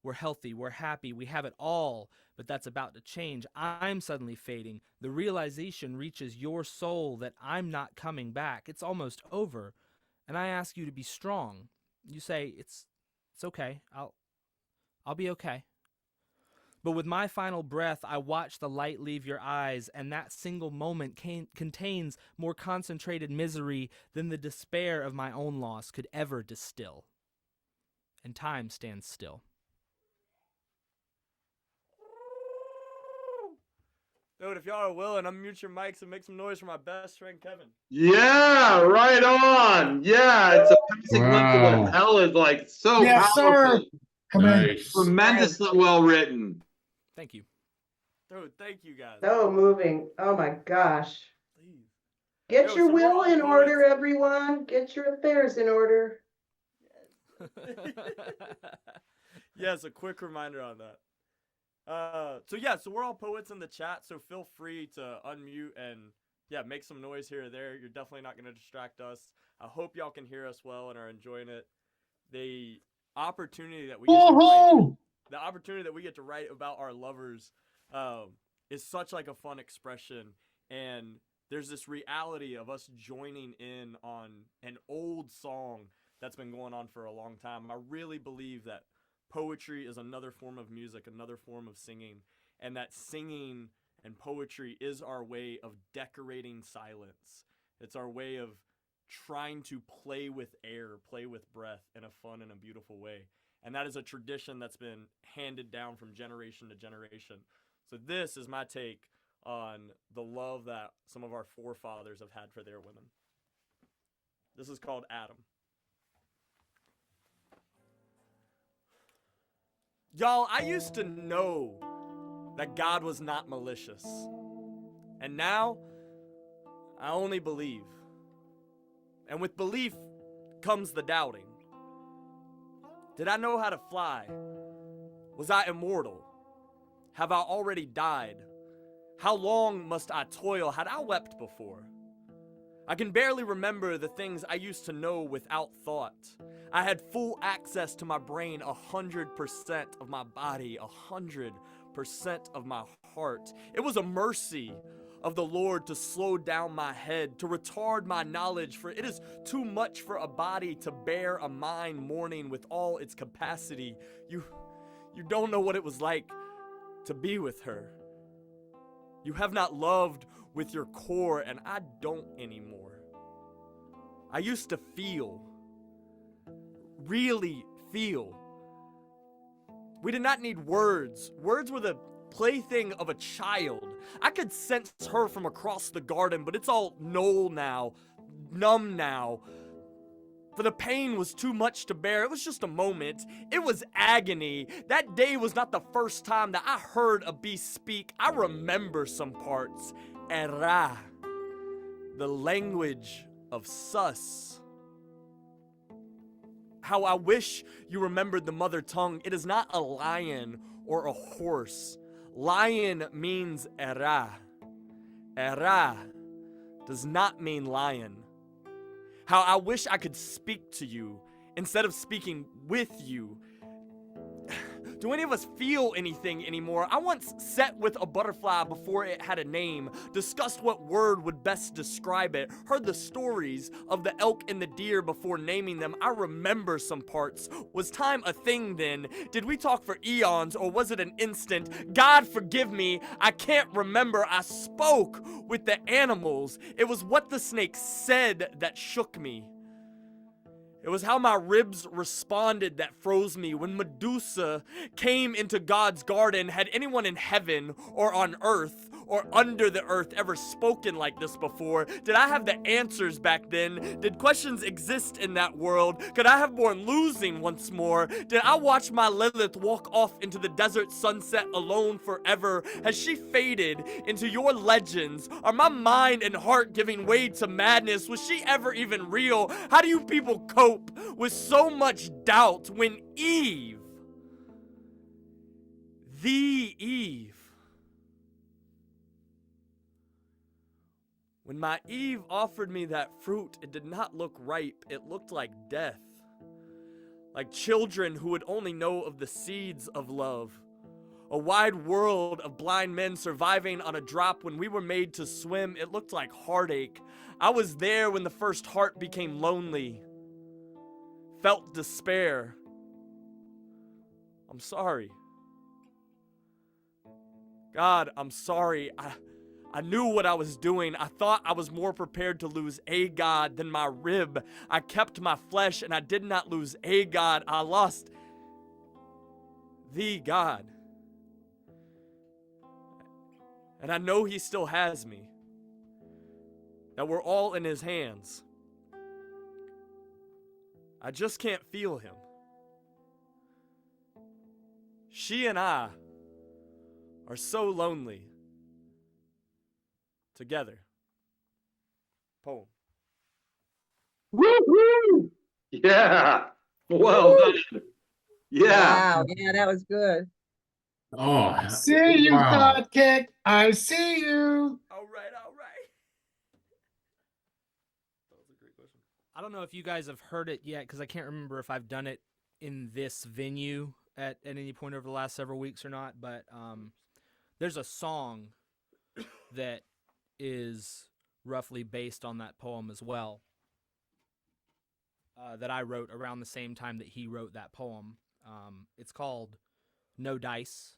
We're healthy, we're happy, we have it all, but that's about to change. I'm suddenly fading. The realization reaches your soul that I'm not coming back. It's almost over. And I ask you to be strong. You say, it's okay. I'll be okay. But with my final breath, I watch the light leave your eyes, and that single moment contains more concentrated misery than the despair of my own loss could ever distill. And time stands still. Dude, if y'all are willing, unmute your mics and make some noise for my best friend, Kevin. Yeah, right on. Yeah, it's a passing glimpse of Wow. what hell is like. So Yes, sir. powerful. Come in. Nice. Tremendously well written. Thank you. Dude, thank you guys. So moving. Oh my gosh. Please. Get Yo, your so we're will all in poets. order, everyone. Get your affairs in order. Yes, a quick reminder on that. So we're all poets in the chat, so feel free to unmute and make some noise here or there. You're definitely not going to distract us. I hope y'all can hear us well and are enjoying it. The opportunity that we get to write, about our lovers is such like a fun expression, and there's this reality of us joining in on an old song that's been going on for a long time. I really believe that poetry is another form of music, another form of singing, and that singing and poetry is our way of decorating silence. It's our way of trying to play with air, play with breath in a fun and a beautiful way. And that is a tradition that's been handed down from generation to generation. So this is my take on the love that some of our forefathers have had for their women. This is called Adam. Y'all, I used to know that God was not malicious. And now, I only believe. And with belief comes the doubting. Did I know how to fly? Was I immortal? Have I already died? How long must I toil? Had I wept before? I can barely remember the things I used to know without thought. I had full access to my brain, 100% of my body, 100% of my heart. It was a mercy of the Lord to slow down my head, to retard my knowledge, for it is too much for a body to bear a mind mourning with all its capacity. You don't know what it was like to be with her. You have not loved with your core, and I don't anymore. I used to feel, really feel. We did not need words. Words were the plaything of a child. I could sense her from across the garden, but it's all null now, numb now. For the pain was too much to bear. It was just a moment. It was agony. That day was not the first time that I heard a beast speak. I remember some parts. Era, the language of sus. How I wish you remembered the mother tongue. It is not a lion or a horse. Lion means era. Era does not mean lion. How I wish I could speak to you instead of speaking with you. Do any of us feel anything anymore? I once sat with a butterfly before it had a name, discussed what word would best describe it, heard the stories of the elk and the deer before naming them. I remember some parts. Was time a thing then? Did we talk for eons, or was it an instant? God forgive me, I can't remember. I spoke with the animals. It was what the snake said that shook me. It was how my ribs responded that froze me. When Medusa came into God's garden, had anyone in heaven or on earth or under the earth ever spoken like this before? Did I have the answers back then? Did questions exist in that world? Could I have borne losing once more? Did I watch my Lilith walk off into the desert sunset alone forever? Has she faded into your legends? Are my mind and heart giving way to madness? Was she ever even real? How do you people cope with so much doubt when Eve, the Eve, when my Eve offered me that fruit, it did not look ripe. It looked like death. Like children who would only know of the seeds of love. A wide world of blind men surviving on a drop when we were made to swim. It looked like heartache. I was there when the first heart became lonely. Felt despair. I'm sorry. God, I'm sorry. I knew what I was doing. I thought I was more prepared to lose a God than my rib. I kept my flesh and I did not lose a God. I lost the God. And I know he still has me. That we're all in his hands. I just can't feel him. She and I are so lonely together. Poem. Woo-hoo! Yeah. Well done. Yeah. Wow, yeah, that was good. Oh, See you, wow. Sidekick. I see you. All right, all right. That was a great question. I don't know if you guys have heard it yet, because I can't remember if I've done it in this venue at any point over the last several weeks or not, but there's a song that is roughly based on that poem as well, that I wrote around the same time that he wrote that poem. It's called No Dice,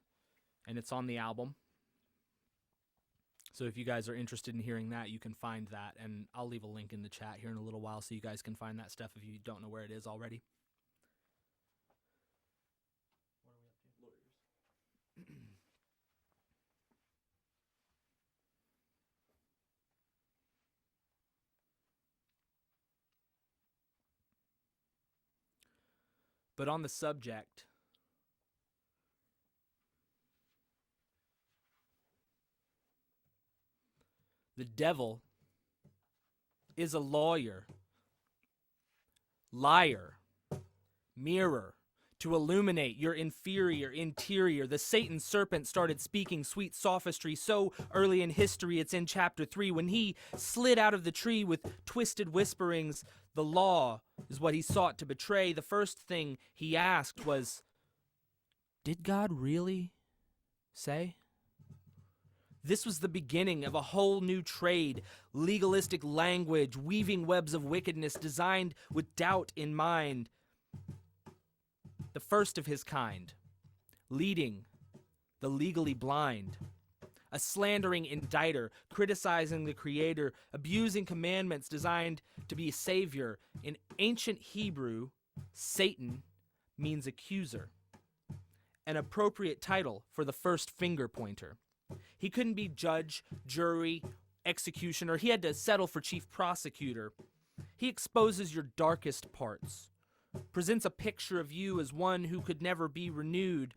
and it's on the album. So if you guys are interested in hearing that, you can find that, and I'll leave a link in the chat here in a little while so you guys can find that stuff if you don't know where it is already. But on the subject, the devil is a lawyer, liar, mirror, to illuminate your inferior interior. The Satan serpent started speaking sweet sophistry so early in history, it's in chapter 3, when he slid out of the tree with twisted whisperings. The law is what he sought to betray. The first thing he asked was, did God really say? This was the beginning of a whole new trade, legalistic language, weaving webs of wickedness designed with doubt in mind. The first of his kind, leading the legally blind. A slandering indicter, criticizing the creator, abusing commandments designed to be a savior. In ancient Hebrew, Satan means accuser, an appropriate title for the first finger pointer. He couldn't be judge, jury, executioner. He had to settle for chief prosecutor. He exposes your darkest parts, presents a picture of you as one who could never be renewed,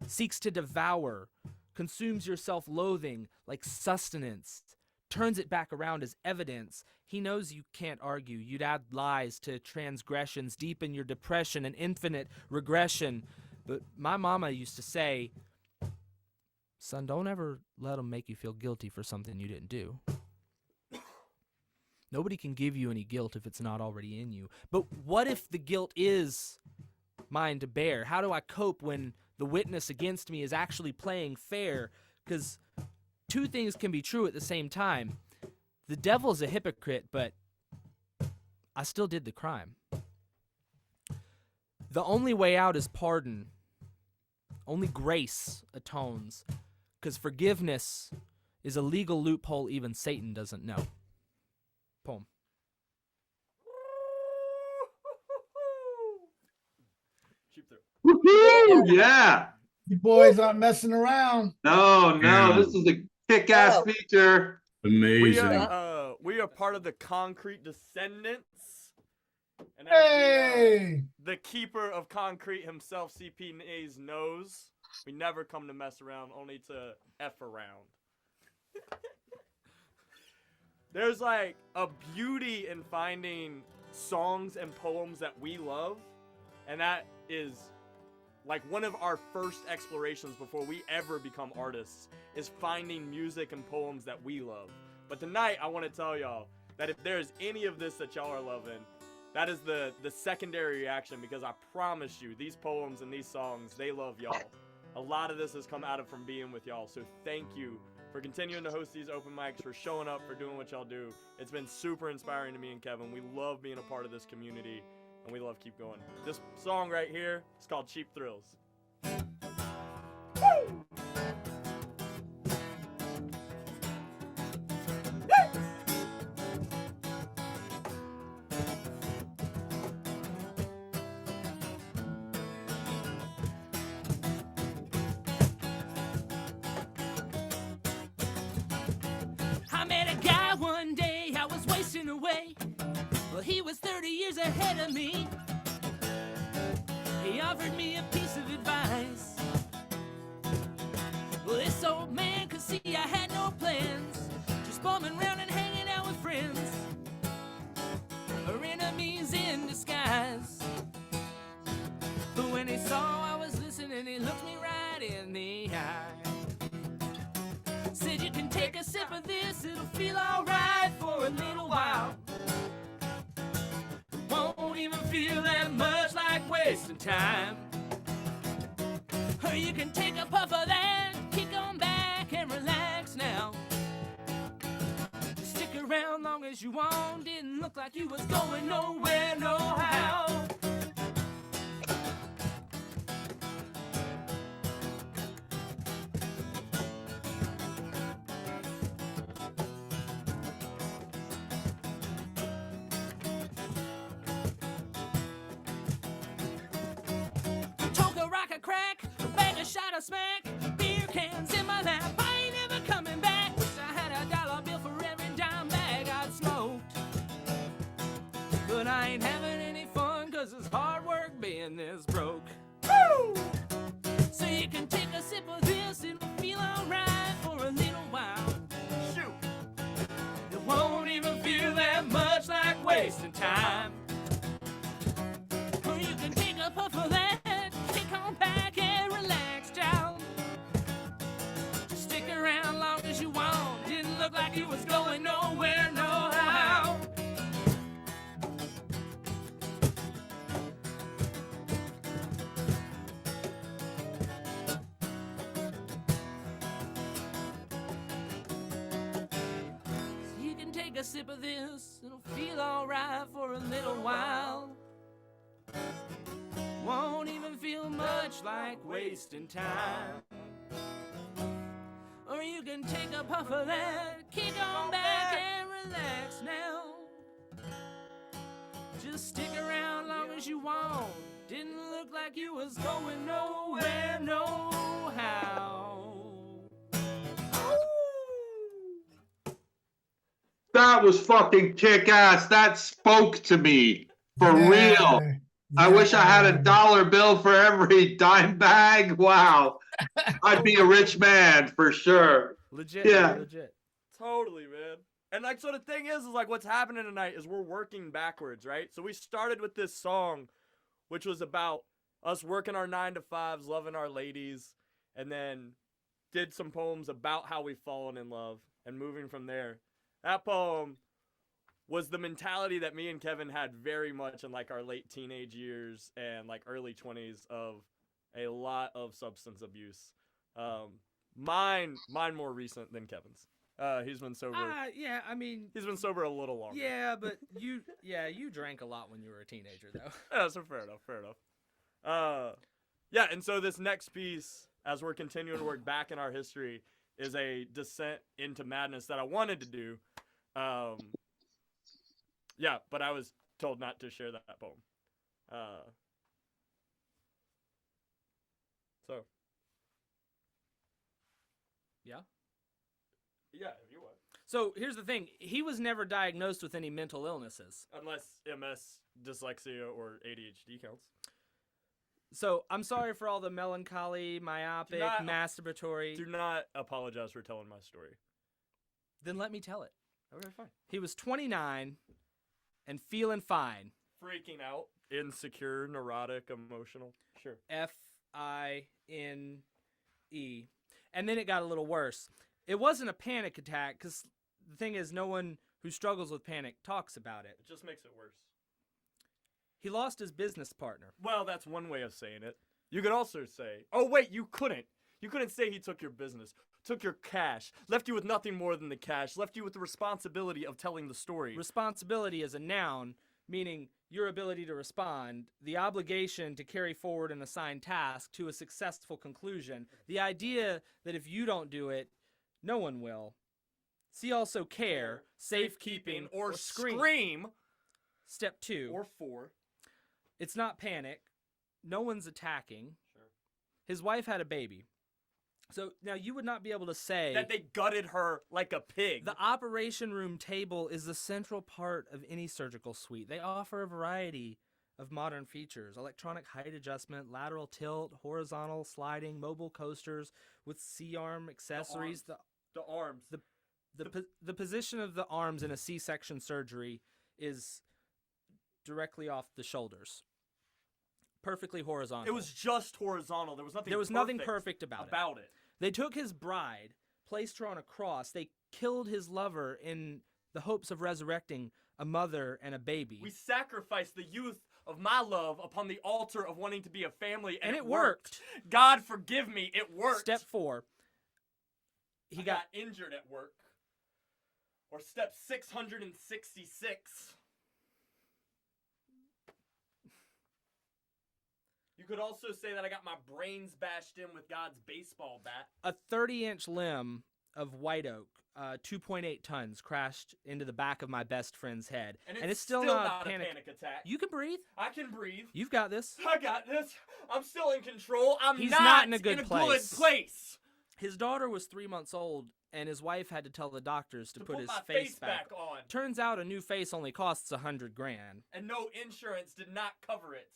seeks to devour, consumes your self-loathing like sustenance, turns it back around as evidence. He knows you can't argue. You'd add lies to transgressions, deepen your depression and infinite regression. But my mama used to say, son, don't ever let them make you feel guilty for something you didn't do. Nobody can give you any guilt if it's not already in you. But what if the guilt is mine to bear? How do I cope when the witness against me is actually playing fair? Because two things can be true at the same time. The devil's a hypocrite, but I still did the crime. The only way out is pardon. Only grace atones. Because forgiveness is a legal loophole even Satan doesn't know. Poem. Woo-hoo! Yeah. You boys aren't messing around. No, Yeah. this is a Kick-ass Oh. feature. Amazing. We are part of the Concrete Descendants. And as the keeper of concrete himself, CP Nays, knows, we never come to mess around, only to F around. There's like a beauty in finding songs and poems that we love, and that is like one of our first explorations before we ever become artists, is finding music and poems that we love. But tonight I want to tell y'all that if there's any of this that y'all are loving, that is the secondary reaction, because I promise you, these poems and these songs, they love y'all. A lot of this has come out of from being with y'all, so thank you for continuing to host these open mics, for showing up, for doing what y'all do. It's been super inspiring to me and Kevin. We love being a part of this community, and we love keep going. This song right here is called Cheap Thrills. I met a guy one day, I was wasting away. Well, he was 30 years ahead of me. He offered me a piece of advice. Well, this old man could see I had no plans, just bumming around and hanging out with friends, or enemies in disguise. But when he saw I was listening, he looked me right in the eye. Said, you can take a sip of this, it'll feel alright for a little while. Won't even feel that much like wasting time. Or you can take a puff of that, kick on back and relax now. Stick around long as you want, didn't look like you was going nowhere, no how. Crack, bang a shot of smack, beer cans in my lap, I ain't ever coming back. Wish I had a dollar bill for every dime bag I'd smoked. But I ain't having any fun, cause it's hard work being this broke. Woo! So you can take a sip of this, it'll feel alright for a little while. Shoot! It won't even feel that much like wasting time. Or you can take a puff of that, come back and relax, child. Just stick around long as you want. Didn't look like you was going nowhere, no how. So you can take a sip of this, it'll feel alright for a little while. Won't even feel much like wasting time. Or you can take a puff of that, kick on back and relax now. Just stick around long as you want. Didn't look like you was going nowhere, no how. That was fucking kick-ass. That spoke to me. For real. I wish I had a dollar bill for every dime bag. Wow. I'd be a rich man for sure. Legit, Yeah. legit. Totally, man. And like, so the thing is like what's happening tonight is we're working backwards, right? So we started with this song, which was about us working our 9-to-5s, loving our ladies, and then did some poems about how we've fallen in love and moving from there. That poem was the mentality that me and Kevin had very much in like our late teenage years and like early 20s of a lot of substance abuse. Mine more recent than Kevin's. He's been sober. Yeah, I mean, He's been sober a little longer. yeah, but you drank a lot when you were a teenager, though. Yeah, so fair enough. Yeah, and so this next piece, as we're continuing to work back in our history, is a descent into madness that I wanted to do. Yeah, but I was told not to share that poem. So. Yeah. Yeah, you would. So here's the thing. He was never diagnosed with any mental illnesses. Unless MS, dyslexia, or ADHD counts. So I'm sorry for all the melancholy, myopic, masturbatory. Do not apologize for telling my story. Then let me tell it. Okay, fine. He was 29 and feeling fine. Freaking out. Insecure, neurotic, emotional. Sure. FINE. And then it got a little worse. It wasn't a panic attack because the thing is, no one who struggles with panic talks about it. It just makes it worse. He lost his business partner. Well, that's one way of saying it. You could also say, oh wait, you couldn't. You couldn't say he took your business, took your cash, left you with nothing more than the cash, left you with the responsibility of telling the story. Responsibility is a noun, meaning your ability to respond, the obligation to carry forward an assigned task to a successful conclusion, the idea that if you don't do it, no one will. See also care, safekeeping, or scream. Step 2. Or 4. It's not panic. No one's attacking. Sure. His wife had a baby. So now you would not be able to say that they gutted her like a pig. The operation room table is the central part of any surgical suite. They offer a variety of modern features: electronic height adjustment, lateral tilt, horizontal sliding, mobile coasters with C-arm accessories. The arms. The position of the arms in a C-section surgery is directly off the shoulders. Perfectly horizontal. It was just horizontal. There was nothing. There was nothing perfect about it. They took his bride, placed her on a cross. They killed his lover in the hopes of resurrecting a mother and a baby. We sacrificed the youth of my love upon the altar of wanting to be a family, and it worked. God forgive me, it worked. Step 4. He got injured at work. Or step 666. You could also say that I got my brains bashed in with God's baseball bat. A 30-inch limb of white oak, 2.8 tons, crashed into the back of my best friend's head. And it's still not a panic attack. You can breathe. I can breathe. You've got this. I got this. I'm still in control. He's not in a good place. place. His daughter was 3 months old, and his wife had to tell the doctors to put his my face back on. Turns out a new face only costs $100,000. And no insurance did not cover it.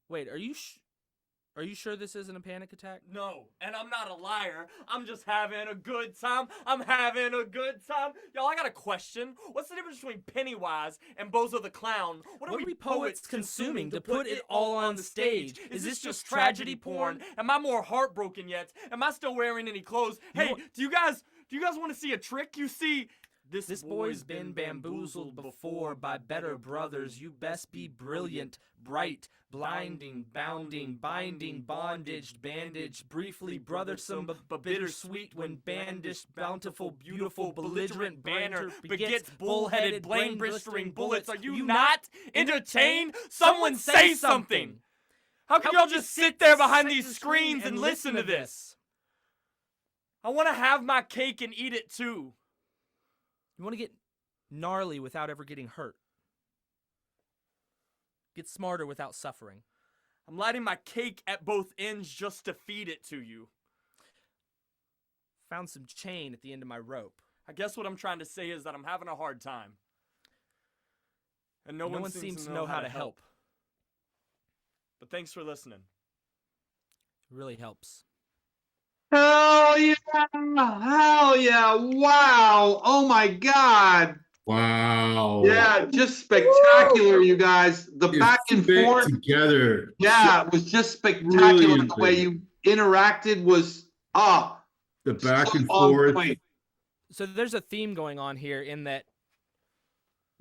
Wait, are you sure this isn't a panic attack? No, and I'm not a liar. I'm just having a good time. I'm having a good time. Y'all, I got a question. What's the difference between Pennywise and Bozo the Clown? What are we poets consuming to put it all on stage? Is this just tragedy porn? Am I more heartbroken yet? Am I still wearing any clothes? Hey, do you guys want to see a trick? You see, this boy's been bamboozled before by better brothers. You best be brilliant, bright, blinding, bounding, binding, bondaged, bandaged, briefly brothersome but bittersweet when bandaged, bountiful, beautiful, belligerent banter begets bullheaded, blame-blistering bullets. Are you not entertained? Someone say something! How can y'all just sit there behind these screens and listen to this? I want to have my cake and eat it too. You want to get gnarly without ever getting hurt. Get smarter without suffering. I'm lighting my cake at both ends just to feed it to you. Found some chain at the end of my rope. I guess what I'm trying to say is that I'm having a hard time. And no one seems to know how to help. But thanks for listening. It really helps. Hell yeah! Hell yeah! Wow! Oh my God! Wow. Yeah, just spectacular, you guys. The back and forth together. Yeah, it was just spectacular. Brilliant. The way you interacted was the back so and on forth. point. So there's a theme going on here in that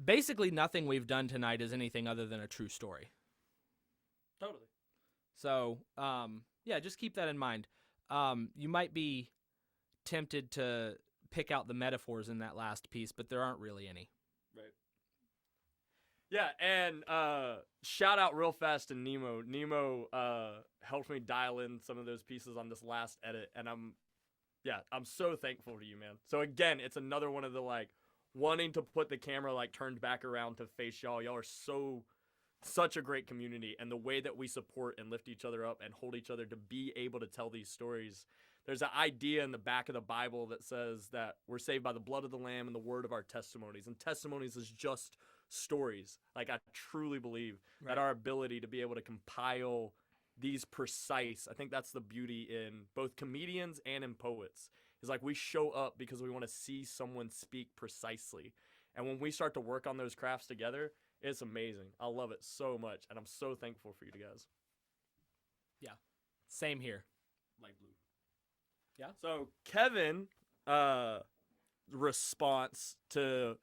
basically nothing we've done tonight is anything other than a true story. Totally. So, yeah, just keep that in mind. You might be tempted to pick out the metaphors in that last piece, but there aren't really any. Right. Yeah, and shout out real fast to Nemo. Nemo helped me dial in some of those pieces on this last edit, and I'm so thankful to you, man. So again, it's another one of the wanting to put the camera turned back around to face y'all. Y'all are such a great community, and the way that we support and lift each other up and hold each other to be able to tell these stories there's an idea in the back of the Bible that says that we're saved by the blood of the Lamb and the word of our testimonies. And testimonies is just stories. Like, I truly believe that our ability to be able to compile these precise, I think that's the beauty in both comedians and in poets, is like we show up because we want to see someone speak precisely. And when we start to work on those crafts together, it's amazing. I love it so much. And I'm so thankful for you guys. Yeah. Same here. Light blue. Yeah. So Kevin, response to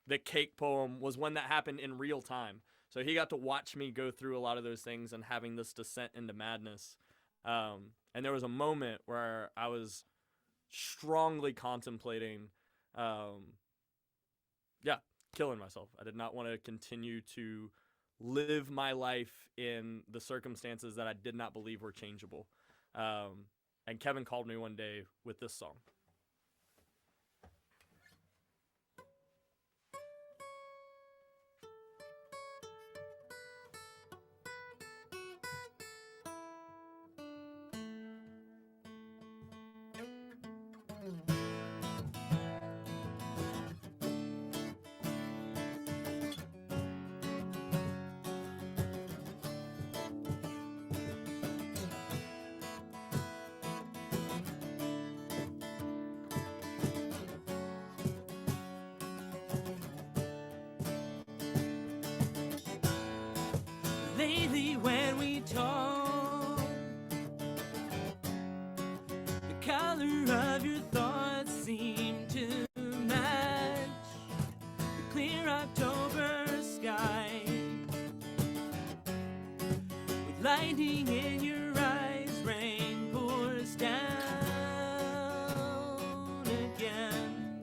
the cake poem was one that happened in real time. So he got to watch me go through a lot of those things and having this descent into madness. And there was a moment where I was strongly contemplating, killing myself. I did not want to continue to live my life in the circumstances that I did not believe were changeable. And Kevin called me one day with this song. Lately when we talk, the color of your thoughts seem to match the clear October sky, with lightning in your eyes, rain pours down again,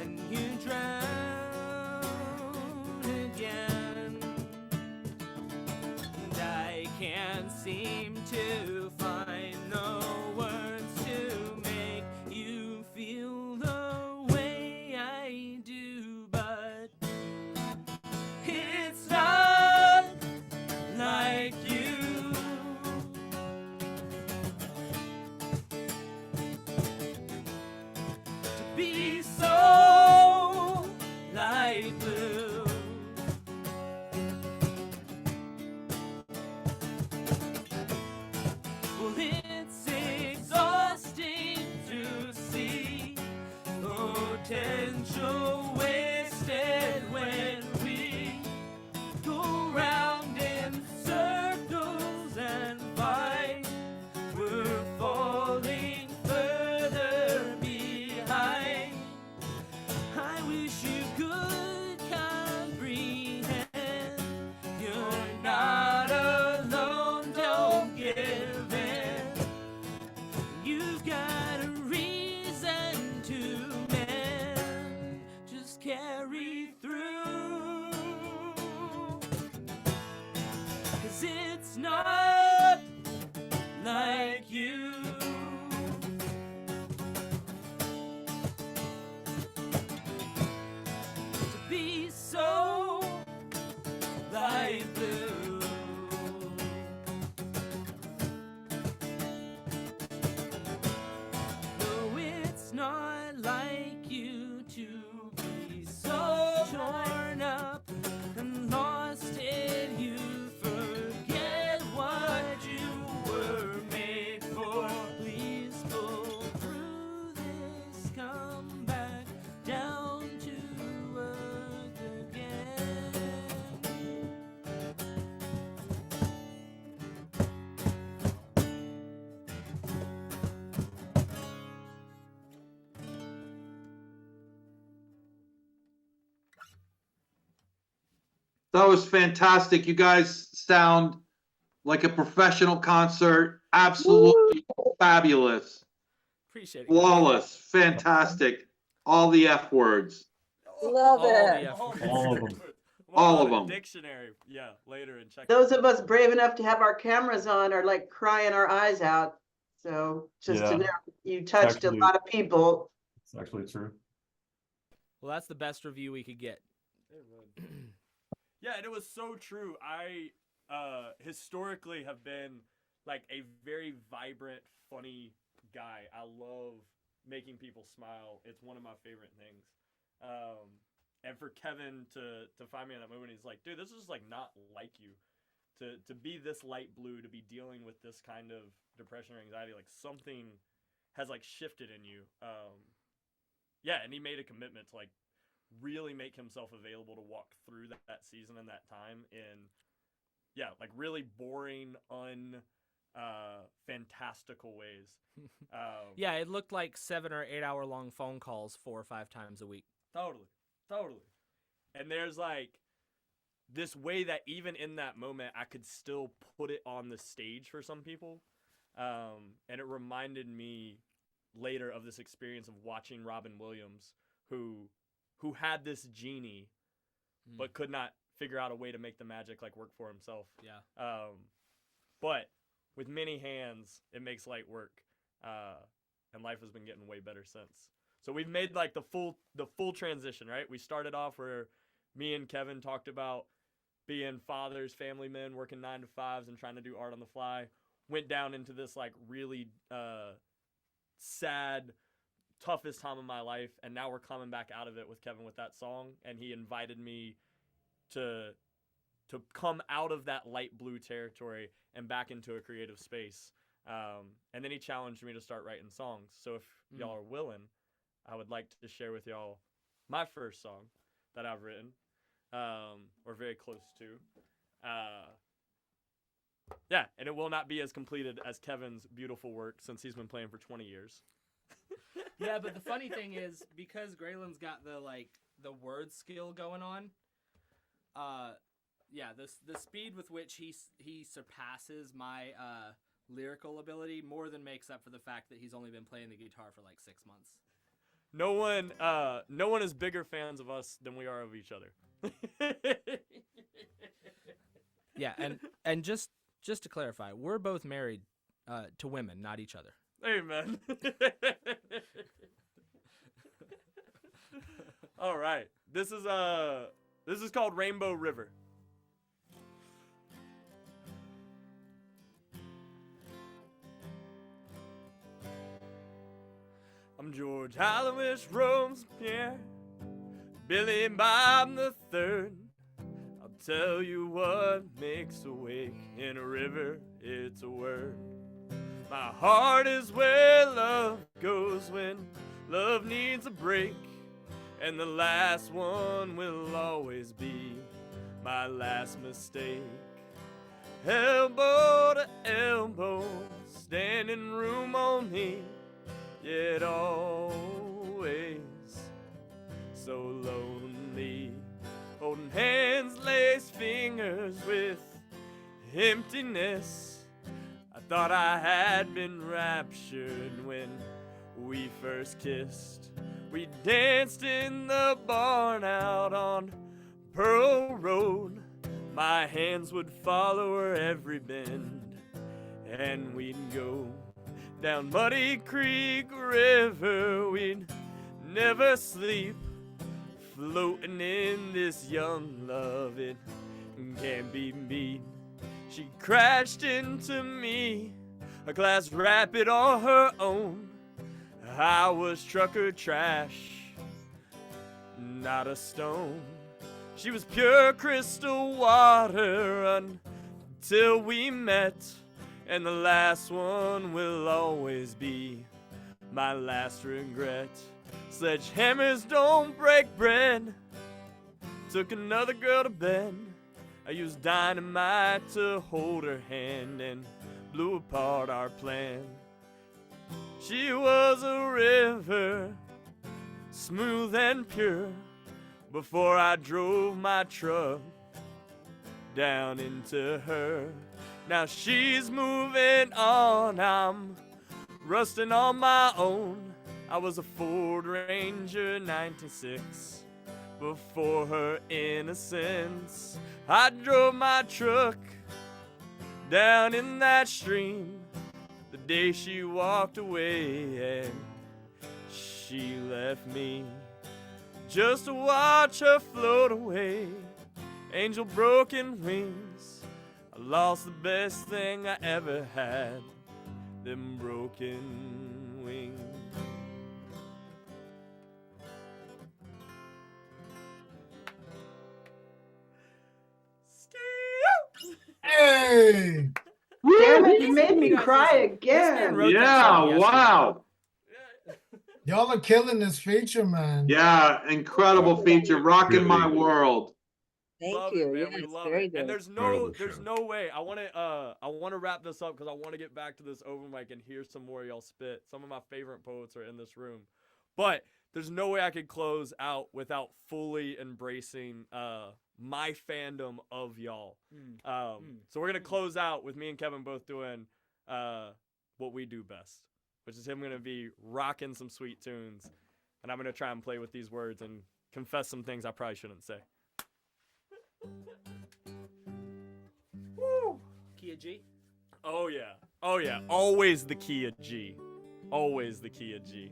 and you drown again. I can't seem to find the words to make you feel the way I do, but it's not like you. To be so light blue. Well, it's exhausting to see potential wasted when we go round in circles and fight. We're falling further behind. I wish you could comprehend. You're not alone, don't give in. You've got a reason to mend. Just carry through. 'Cause it's not like you. To be so light blue. No, it's not like you to be so torn up and lost in you. Forget what you were made for. Please pull through this. Come back down to earth again. That was fantastic. You guys sound like a professional concert. Absolutely fabulous. Appreciate it. Flawless. Fantastic. All the F words. Love All the it. effort. All of them. All of We'll them. put a Dictionary, later and check. Those of us brave enough to have our cameras on are like crying our eyes out. So just to Yeah. know, you touched Actually- a lot of people. It's actually true. Well, that's the best review we could get. Yeah, and it was so true. I historically have been like a very vibrant, funny guy. I love making people smile. It's one of my favorite things. And for Kevin to find me in that moment, he's like, dude, this is like not like you. To be this light blue, to be dealing with this kind of depression or anxiety, like something has like shifted in you. Yeah, and he made a commitment to like really make himself available to walk through that season and that time in, yeah, like really boring, fantastical ways. Yeah, it looked like 7 or 8 hour long phone calls 4 or 5 times a week. Totally. And there's like this way that even in that moment, I could still put it on the stage for some people. And it reminded me later of this experience of watching Robin Williams, who had this genie, but could not figure out a way to make the magic like work for himself. Yeah. But with many hands, it makes light work. And life has been getting way better since. So we've made like the full transition, right? We started off where me and Kevin talked about being fathers, family men, working 9 to 5s and trying to do art on the fly. Went down into this like really sad, toughest time of my life, and now we're coming back out of it with Kevin with that song, and he invited me to come out of that light blue territory and back into a creative space. And then he challenged me to start writing songs. So if y'all are willing, I would like to share with y'all my first song that I've written, or very close to. Yeah, and it will not be as completed as Kevin's beautiful work since he's been playing for 20 years. Yeah, but the funny thing is, because Graylin's got the word skill going on, yeah, the speed with which he surpasses my lyrical ability more than makes up for the fact that he's only been playing the guitar for like 6 months. No one is bigger fans of us than we are of each other. Yeah, and just to clarify, we're both married to women, not each other. Amen. All right. This is called Rainbow River. I'm George Hallowish, Robespierre, Billy Bob the Third. I'll tell you what makes a wake in a river, it's a word. My heart is where love goes when love needs a break, and the last one will always be my last mistake. Elbow to elbow, standing room only, yet always so lonely. Holding hands, laced fingers with emptiness. I thought I had been raptured when we first kissed. We danced in the barn out on Pearl Road. My hands would follow her every bend, and we'd go down Muddy Creek River. We'd never sleep, floating in this young love. It can't be beat. She crashed into me, a glass rapid on her own. I was trucker trash, not a stone. She was pure crystal water until we met, and the last one will always be my last regret. Sledgehammers don't break bread. Took another girl to bed. I used dynamite to hold her hand and blew apart our plan. She was a river, smooth and pure, before I drove my truck down into her. Now she's moving on, I'm rusting on my own. I was a Ford Ranger 96 before her innocence. I drove my truck down in that stream the day she walked away, and she left me just to watch her float away. Angel broken wings, I lost the best thing I ever had, them broken Hey, Damn it, you Listen, made me you guys, cry listen, this man again. wrote that Yeah, song yesterday. wow. y'all are killing this feature, man. Yeah, incredible feature, rocking my Really. world. Thank Love you. it, man. We Yes, love very it. good. And there's Incredible no way. I want to wrap this up because I want to get back to this open mic and hear some more of y'all spit. Some of my favorite poets are in this room. But there's no way I could close out without fully embracing my fandom of y'all. So we're going to close out with me and Kevin both doing what we do best, which is him going to be rocking some sweet tunes. And I'm going to try and play with these words and confess some things I probably shouldn't say. Woo! Key of G. Oh yeah. Oh yeah. Always the key of G. Always the key of G.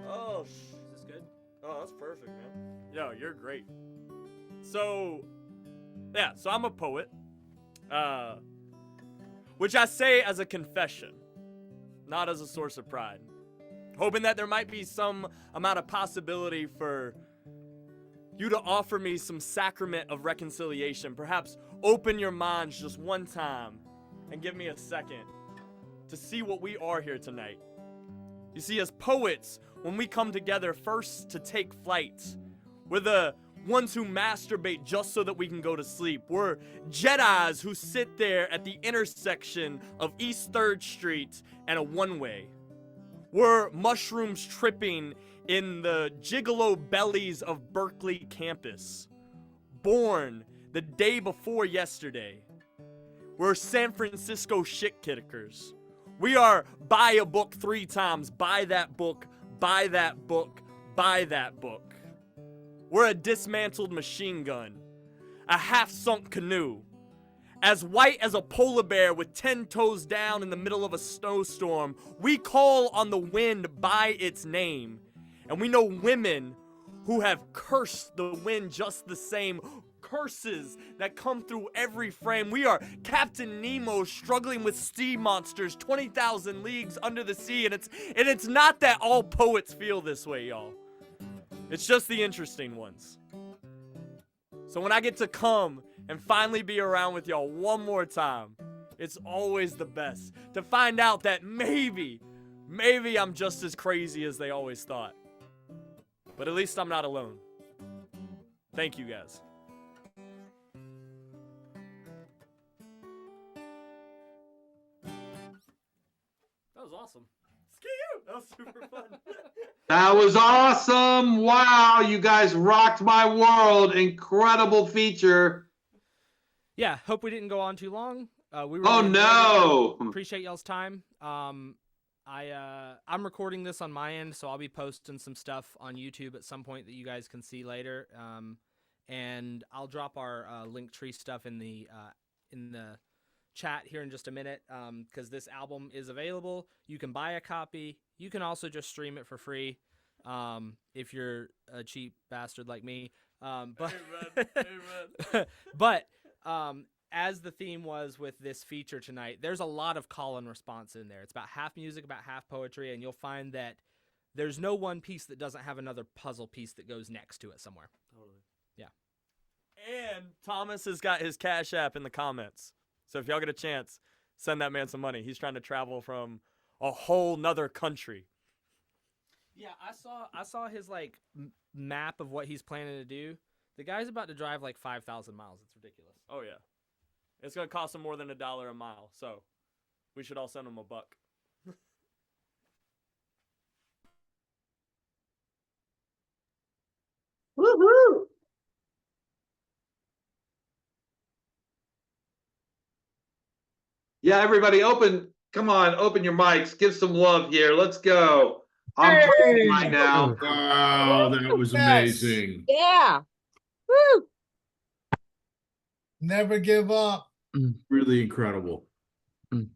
Oh, Is this good? oh, that's perfect, man. Yo, you're great. So, yeah, so I'm a poet. Which I say as a confession, not as a source of pride. Hoping that there might be some amount of possibility for you to offer me some sacrament of reconciliation. Perhaps open your minds just one time and give me a second to see what we are here tonight. You see, as poets, when we come together first to take flight, we're the ones who masturbate just so that we can go to sleep. We're Jedis who sit there at the intersection of East 3rd Street and a one-way. We're mushrooms tripping in the gigolo bellies of Berkeley campus. Born the day before yesterday. We're San Francisco shit-kickers. We are buy a book 3 times, buy that book, buy that book, buy that book. We're a dismantled machine gun, a half-sunk canoe, as white as a polar bear with 10 toes down in the middle of a snowstorm. We call on the wind by its name, and we know women who have cursed the wind just the same. Curses that come through every frame. We are Captain Nemo struggling with sea monsters 20,000 leagues under the sea, and it's not that all poets feel this way, y'all. It's just the interesting ones. So when I get to come and finally be around with y'all one more time, it's always the best to find out that maybe I'm just as crazy as they always thought. But at least I'm not alone. Thank you guys. That was awesome. That was super fun. That was awesome. Wow, you guys rocked my world. Incredible feature. Yeah, hope we didn't go on too long. We Oh really enjoyed no. it. Appreciate y'all's time. I'm recording this on my end, so I'll be posting some stuff on YouTube at some point that you guys can see later. And I'll drop our Linktree stuff in the chat here in just a minute, because this album is available. You can buy a copy. You can also just stream it for free, if you're a cheap bastard like me. But but as the theme was with this feature tonight, there's a lot of call and response in there. It's about half music, about half poetry, and you'll find that there's no one piece that doesn't have another puzzle piece that goes next to it somewhere. Totally. Yeah. And Thomas has got his Cash App in the comments. So if y'all get a chance, send that man some money. He's trying to travel from a whole nother country. Yeah, I saw his like map of what he's planning to do. The guy's about to drive like 5,000 miles. It's ridiculous. Oh yeah. It's going to cost him more than $1 a mile. So we should all send him $1. Woohoo! Yeah, everybody come on, open your mics. Give some love here. Let's go. I'm Hey! praying right now. Wow, that was Yes. amazing. Yeah. Woo. Never give up. Really incredible. I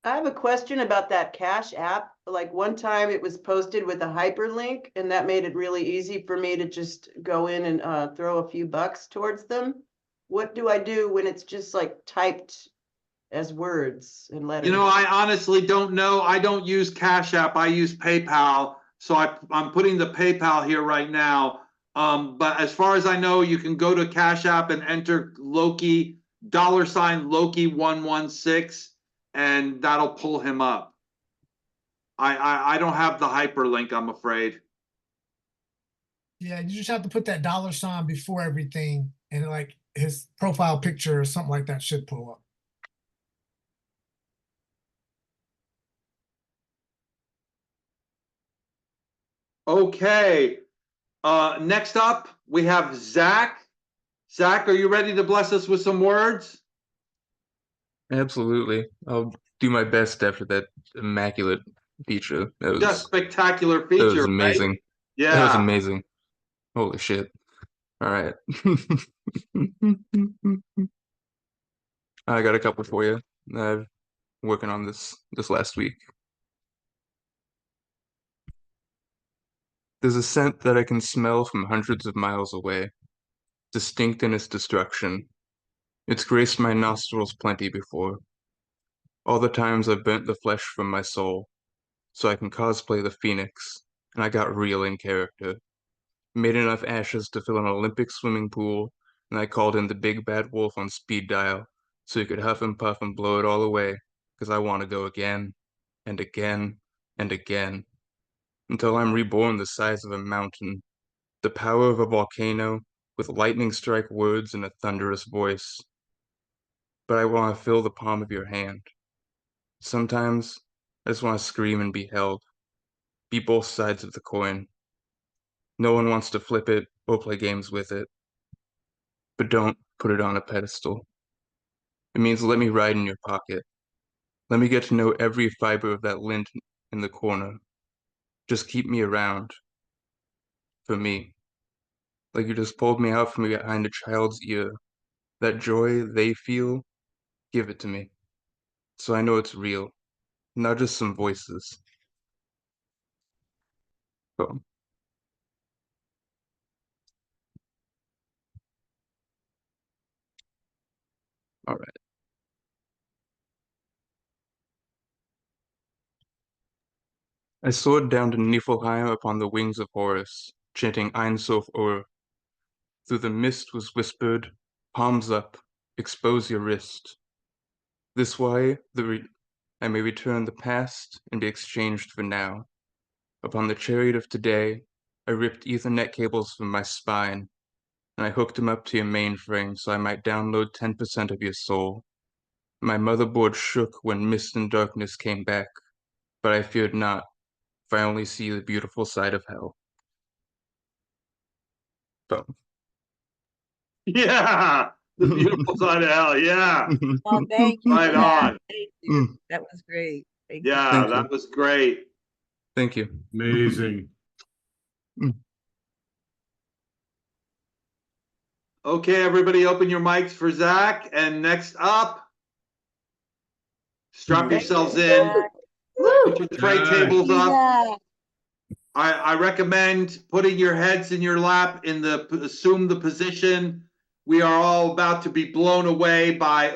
have a question about that Cash App. Like one time it was posted with a hyperlink, and that made it really easy for me to just go in and throw a few bucks towards them. What do I do when it's just like typed as words and letters? You know, I honestly don't know. I don't use Cash App. I use PayPal. So I'm putting the PayPal here right now. But as far as I know, you can go to Cash App and enter Loki, $Loki116, and that'll pull him up. I don't have the hyperlink, I'm afraid. Yeah, you just have to put that $ before everything, and like his profile picture or something like that should pull up. Okay. Next up, we have Zach. Zach, are you ready to bless us with some words? Absolutely. I'll do my best after that immaculate feature. That Just was spectacular feature, right? amazing. Yeah. That was amazing. Holy shit. All right. I got a couple for you. I've working on this last week. There's a scent that I can smell from hundreds of miles away, distinct in its destruction. It's graced my nostrils plenty before. All the times I've burnt the flesh from my soul, so I can cosplay the Phoenix, and I got real in character. Made enough ashes to fill an Olympic swimming pool, and I called in the big bad wolf on speed dial, so he could huff and puff and blow it all away, because I want to go again, and again, and again, until I'm reborn the size of a mountain, the power of a volcano, with lightning strike words and a thunderous voice. But I want to fill the palm of your hand. Sometimes I just want to scream and be held, be both sides of the coin. No one wants to flip it or play games with it. But don't put it on a pedestal. It means let me ride in your pocket. Let me get to know every fiber of that lint in the corner. Just keep me around. For me. Like you just pulled me out from behind a child's ear. That joy they feel, give it to me. So I know it's real, not just some voices. So, all right. I soared down to Niflheim upon the wings of Horus, chanting Ein Sof Ur. Through the mist was whispered, palms up, expose your wrist. This way I may return the past and be exchanged for now. Upon the chariot of today, I ripped Ethernet cables from my spine, and I hooked them up to your mainframe so I might download 10% of your soul. My motherboard shook when mist and darkness came back, but I feared not, for I only see the beautiful side of hell. So. Yeah, the beautiful side of hell. Yeah, Oh, thank you. right on. Thank you. That was great. Thank you. Yeah, Thank that you. was great. Thank you. Amazing. Okay, everybody, open your mics for Zach. And next up, strap yourselves in. Put your tray tables up. Yeah. I recommend putting your heads in your lap assume the position. We are all about to be blown away by,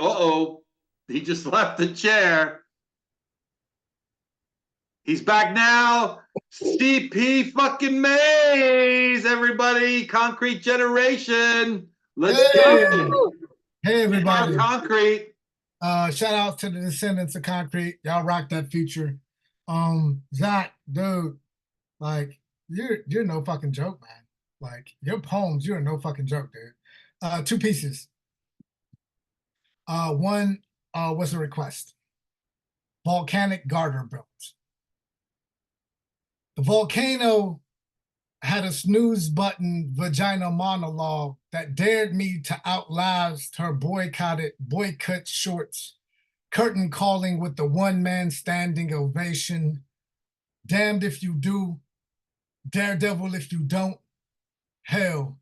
he just left the chair. He's back now. CP fucking Mays, everybody. Concrete Generation. Let's go. Hey everybody. Concrete. Shout out to the descendants of Concrete. Y'all rock that feature. Zach, dude, like you're no fucking joke, man. Like your poems, you're no fucking joke, dude. 2 pieces. One was a request. Volcanic garter belts. The volcano had a snooze button vagina monologue that dared me to outlast her boycott shorts, curtain calling with the one man standing ovation. Damned if you do, daredevil if you don't. Hell,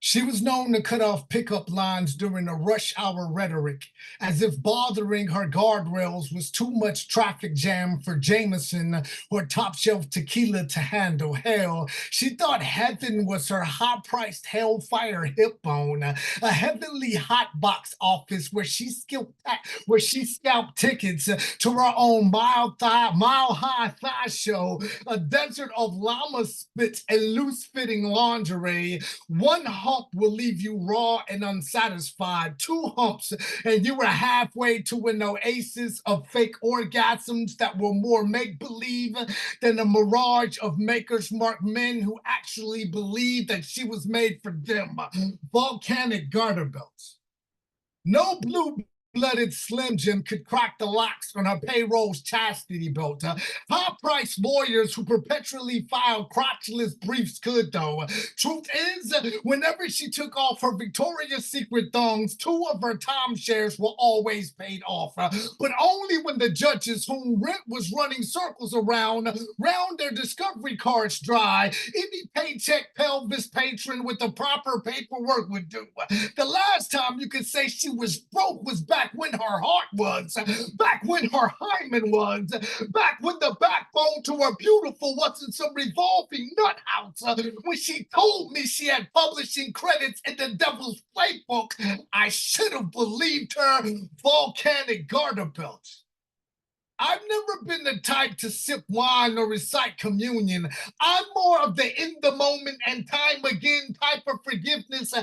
She was known to cut off pickup lines during a rush hour rhetoric, as if bothering her guardrails was too much traffic jam for Jameson or top shelf tequila to handle. Hell, she thought heaven was her high-priced hellfire hip bone, a heavenly hot box office where she scalped tickets to her own mile-high thigh show, a desert of llama spit and loose-fitting lingerie. One hump will leave you raw and unsatisfied. 2 humps, and you were halfway to an oasis of fake orgasms that were more make-believe than a mirage of Maker's Mark men who actually believed that she was made for them. Volcanic garter belts. No blue-blooded Slim Jim could crack the locks on her payroll's chastity belt. High-priced lawyers who perpetually filed crotchless briefs could, though. Truth is, whenever she took off her Victoria's Secret thongs, 2 of her timeshares were always paid off. But only when the judges whom Rent was running circles around round their discovery cards dry. Any paycheck pelvis patron with the proper paperwork would do. The last time you could say she was broke was back when her heart was, back when her hymen was, back when the backbone to her beautiful wasn't some revolving nut house. When she told me she had publishing credits in the Devil's Playbook, I should have believed her. Volcanic garter belts. I've never been the type to sip wine or recite communion. I'm more of the in the moment and time again type of forgiveness.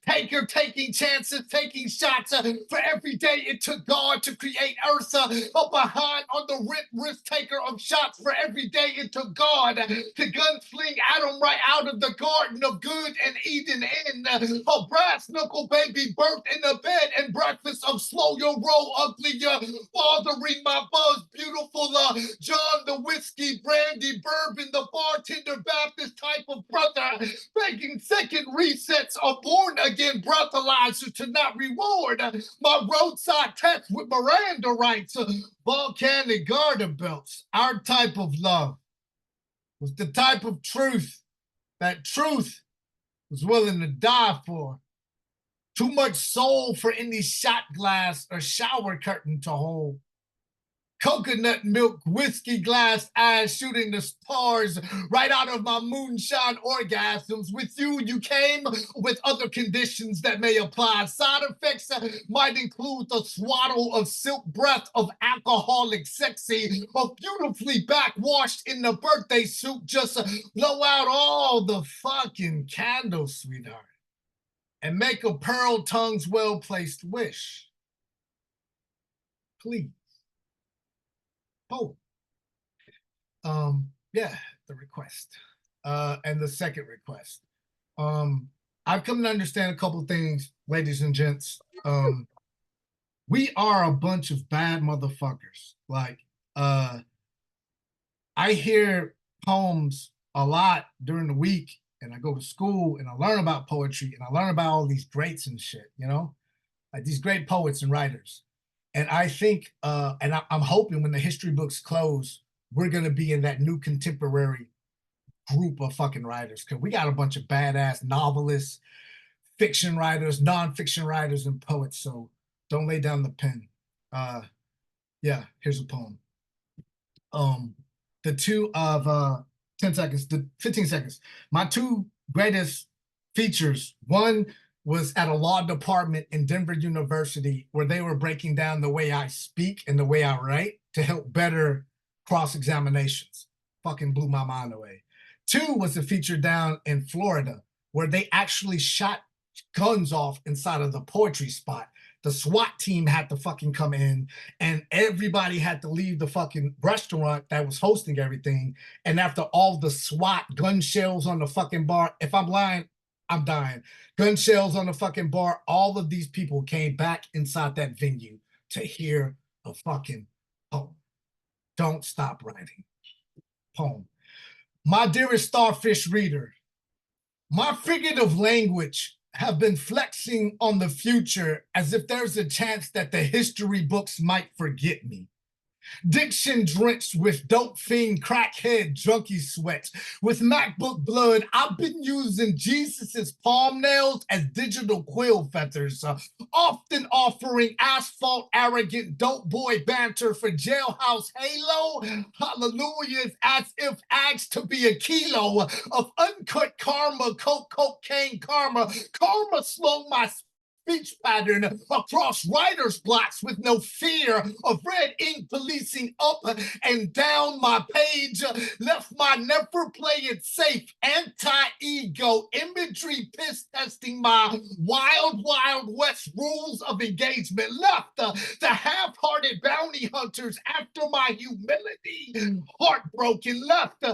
Taker taking chances, taking shots. For every day it took God to create Earth. A behind on the risk taker of shots. For every day it took God to gunsling Adam right out of the garden of good and Eden in. A brass knuckle baby birthed in a bed and breakfast of slow your roll ugly, bothering my buzz. Beautiful John the whiskey, brandy, bourbon, the bartender, Baptist type of brother, begging second resets of born again breathalyzers to not reward my roadside text with Miranda rights. Volcanic garter belts. Our type of love was the type of truth that truth was willing to die for. Too much soul for any shot glass or shower curtain to hold. Coconut milk, whiskey glass eyes shooting the stars right out of my moonshine orgasms. With you, you came with other conditions that may apply. Side effects might include the swaddle of silk breath of alcoholic sexy, of beautifully backwashed in the birthday suit. Just blow out all the fucking candles, sweetheart, and make a pearl tongue's well-placed wish. Please. Oh, yeah, the request, and the second request. I've come to understand a couple of things, ladies and gents. We are a bunch of bad motherfuckers. Like, I hear poems a lot during the week, and I go to school, and I learn about poetry, and I learn about all these greats and shit, you know? Like these great poets and writers. And I think, and I'm hoping when the history books close, we're going to be in that new contemporary group of fucking writers. Because we got a bunch of badass novelists, fiction writers, nonfiction writers, and poets. So don't lay down the pen. Yeah, here's a poem. The two of 10 seconds, 15 seconds. My 2 greatest features. One was at a law department in Denver University where they were breaking down the way I speak and the way I write to help better cross-examinations. Fucking blew my mind away. 2 was a feature down in Florida where they actually shot guns off inside of the poetry spot. The SWAT team had to fucking come in and everybody had to leave the fucking restaurant that was hosting everything. And after all the SWAT gun shells on the fucking bar, if I'm lying, I'm dying. Gun shells on the fucking bar. All of these people came back inside that venue to hear a fucking poem. Don't stop writing. Poem. My dearest starfish reader, my figurative language have been flexing on the future as if there's a chance that the history books might forget me. Diction drenched with dope fiend, crackhead, junkie sweats. With MacBook blood, I've been using Jesus's palm nails as digital quill feathers, often offering asphalt, arrogant, dope boy banter for jailhouse halo. Hallelujahs as if asked to be a kilo of uncut karma, cocaine karma. Karma slung my speech pattern across writer's blocks with no fear of red ink policing up and down my page. Left my never play it safe anti-ego imagery piss testing my wild west rules of engagement. Left the half-hearted bounty hunters after my humility. Heartbroken. Left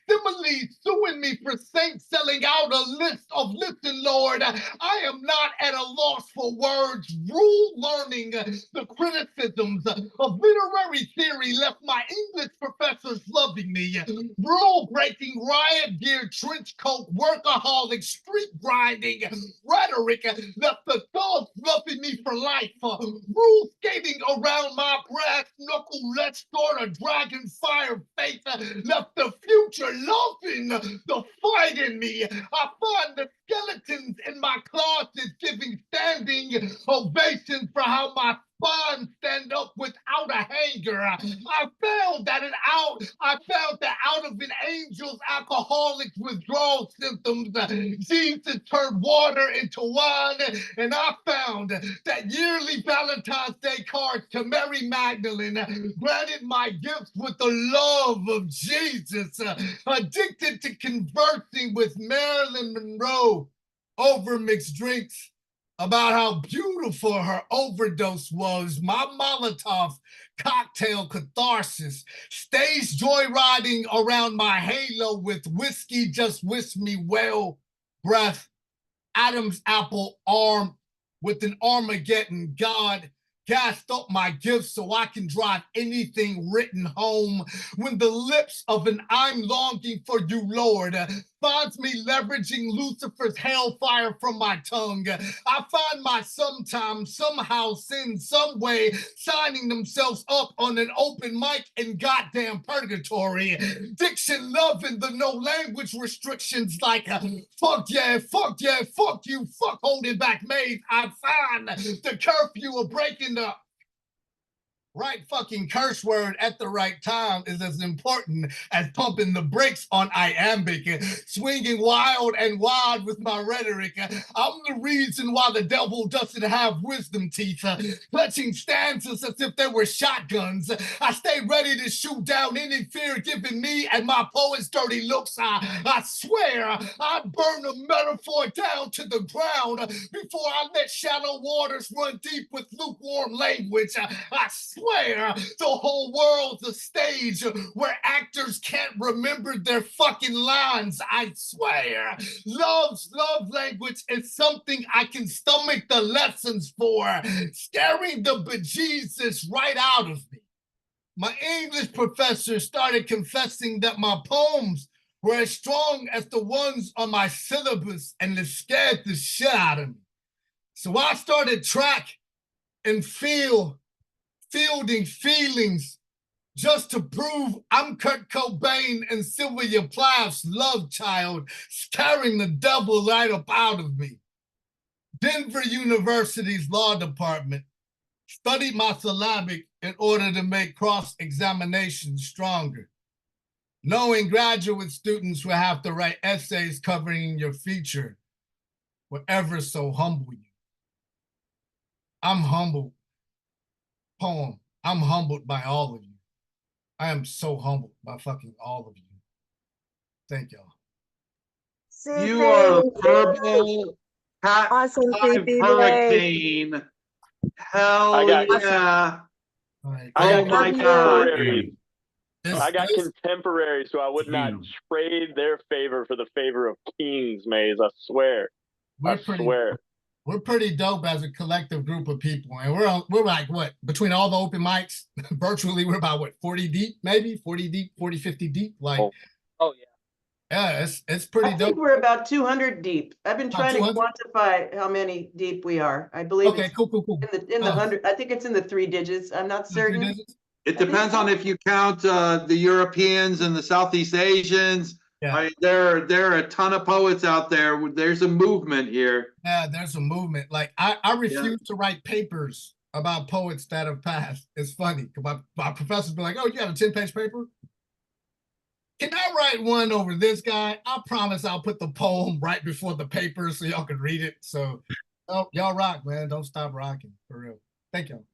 simile suing me for saints selling out a list of listen, Lord, I am not at a loss for words. Rule learning the criticisms of literary theory left my English professors loving me. Rule breaking, riot gear, trench coat, workaholic, street grinding, rhetoric left the thugs loving me for life. Rule skating around my brass knuckle, let's start a dragon fire faith left the future loving the fight in me. I find the skeletons in my closet giving standing ovation for how my spine stand up without a hanger. I found that out of an angel's alcoholic withdrawal symptoms, Jesus turned water into wine, and I found that yearly Valentine's Day cards to Mary Magdalene granted my gifts with the love of Jesus. Addicted to conversing with Marilyn Monroe over mixed drinks about how beautiful her overdose was. My Molotov cocktail catharsis. Stage joyriding around my halo with whiskey just wish me well. Breath. Adam's apple arm with an Armageddon God. Gassed up my gifts so I can drive anything written home. When the lips of an I'm longing for you, Lord, finds me leveraging Lucifer's hellfire from my tongue, I find my sometimes, somehow, sin, some way, signing themselves up on an open mic in goddamn purgatory. Diction loving the no language restrictions like fuck yeah, fuck you, fuck holding back maids. I find the curfew of breaking the right fucking curse word at the right time is as important as pumping the brakes on iambic, swinging wild and wild with my rhetoric. I'm the reason why the devil doesn't have wisdom teeth, clutching stanzas as if they were shotguns. I stay ready to shoot down any fear given me and my poet's dirty looks. I swear I'd burn a metaphor down to the ground before I let shallow waters run deep with lukewarm language. I swear the whole world's a stage where actors can't remember their fucking lines. I swear love's love language is something I can stomach the lessons for, scaring the bejesus right out of me. My English professor started confessing that my poems were as strong as the ones on my syllabus, and it scared the shit out of me. So I started track and fielding feelings just to prove I'm Kurt Cobain and Sylvia Plath's love child, scaring the devil right up out of me. Denver University's law department studied my syllabic in order to make cross-examination stronger. Knowing graduate students will have to write essays covering your feature will ever so humble you. I'm humbled. Poem. I'm humbled by all of you. I am so humbled by fucking all of you. Thank y'all. You are a purple cat Awesome, CP. hurricane. Hell yeah. Oh my God. I got contemporary, so I would not trade their favor for the favor of King's, Maze. I swear. I swear. We're pretty dope as a collective group of people, and we're like what, between all the open mics virtually, we're about what, 40 deep, maybe 40 deep, 40, 50 deep. Like, oh yeah, it's pretty dope. I think we're about 200 deep. I've been trying to quantify how many deep we are. I believe okay, cool. in the 100. I think it's in the 3 digits. I'm not certain. It depends on if you count the Europeans and the Southeast Asians. Yeah. There are a ton of poets out there. There's a movement here. Yeah, there's a movement. Like I refuse to write papers about poets that have passed. It's funny. My professors be like, "Oh, you have a 10-page paper? Can I write one over this guy? I promise I'll put the poem right before the paper so y'all can read it." So, oh, y'all rock, man. Don't stop rocking, for real. Thank y'all.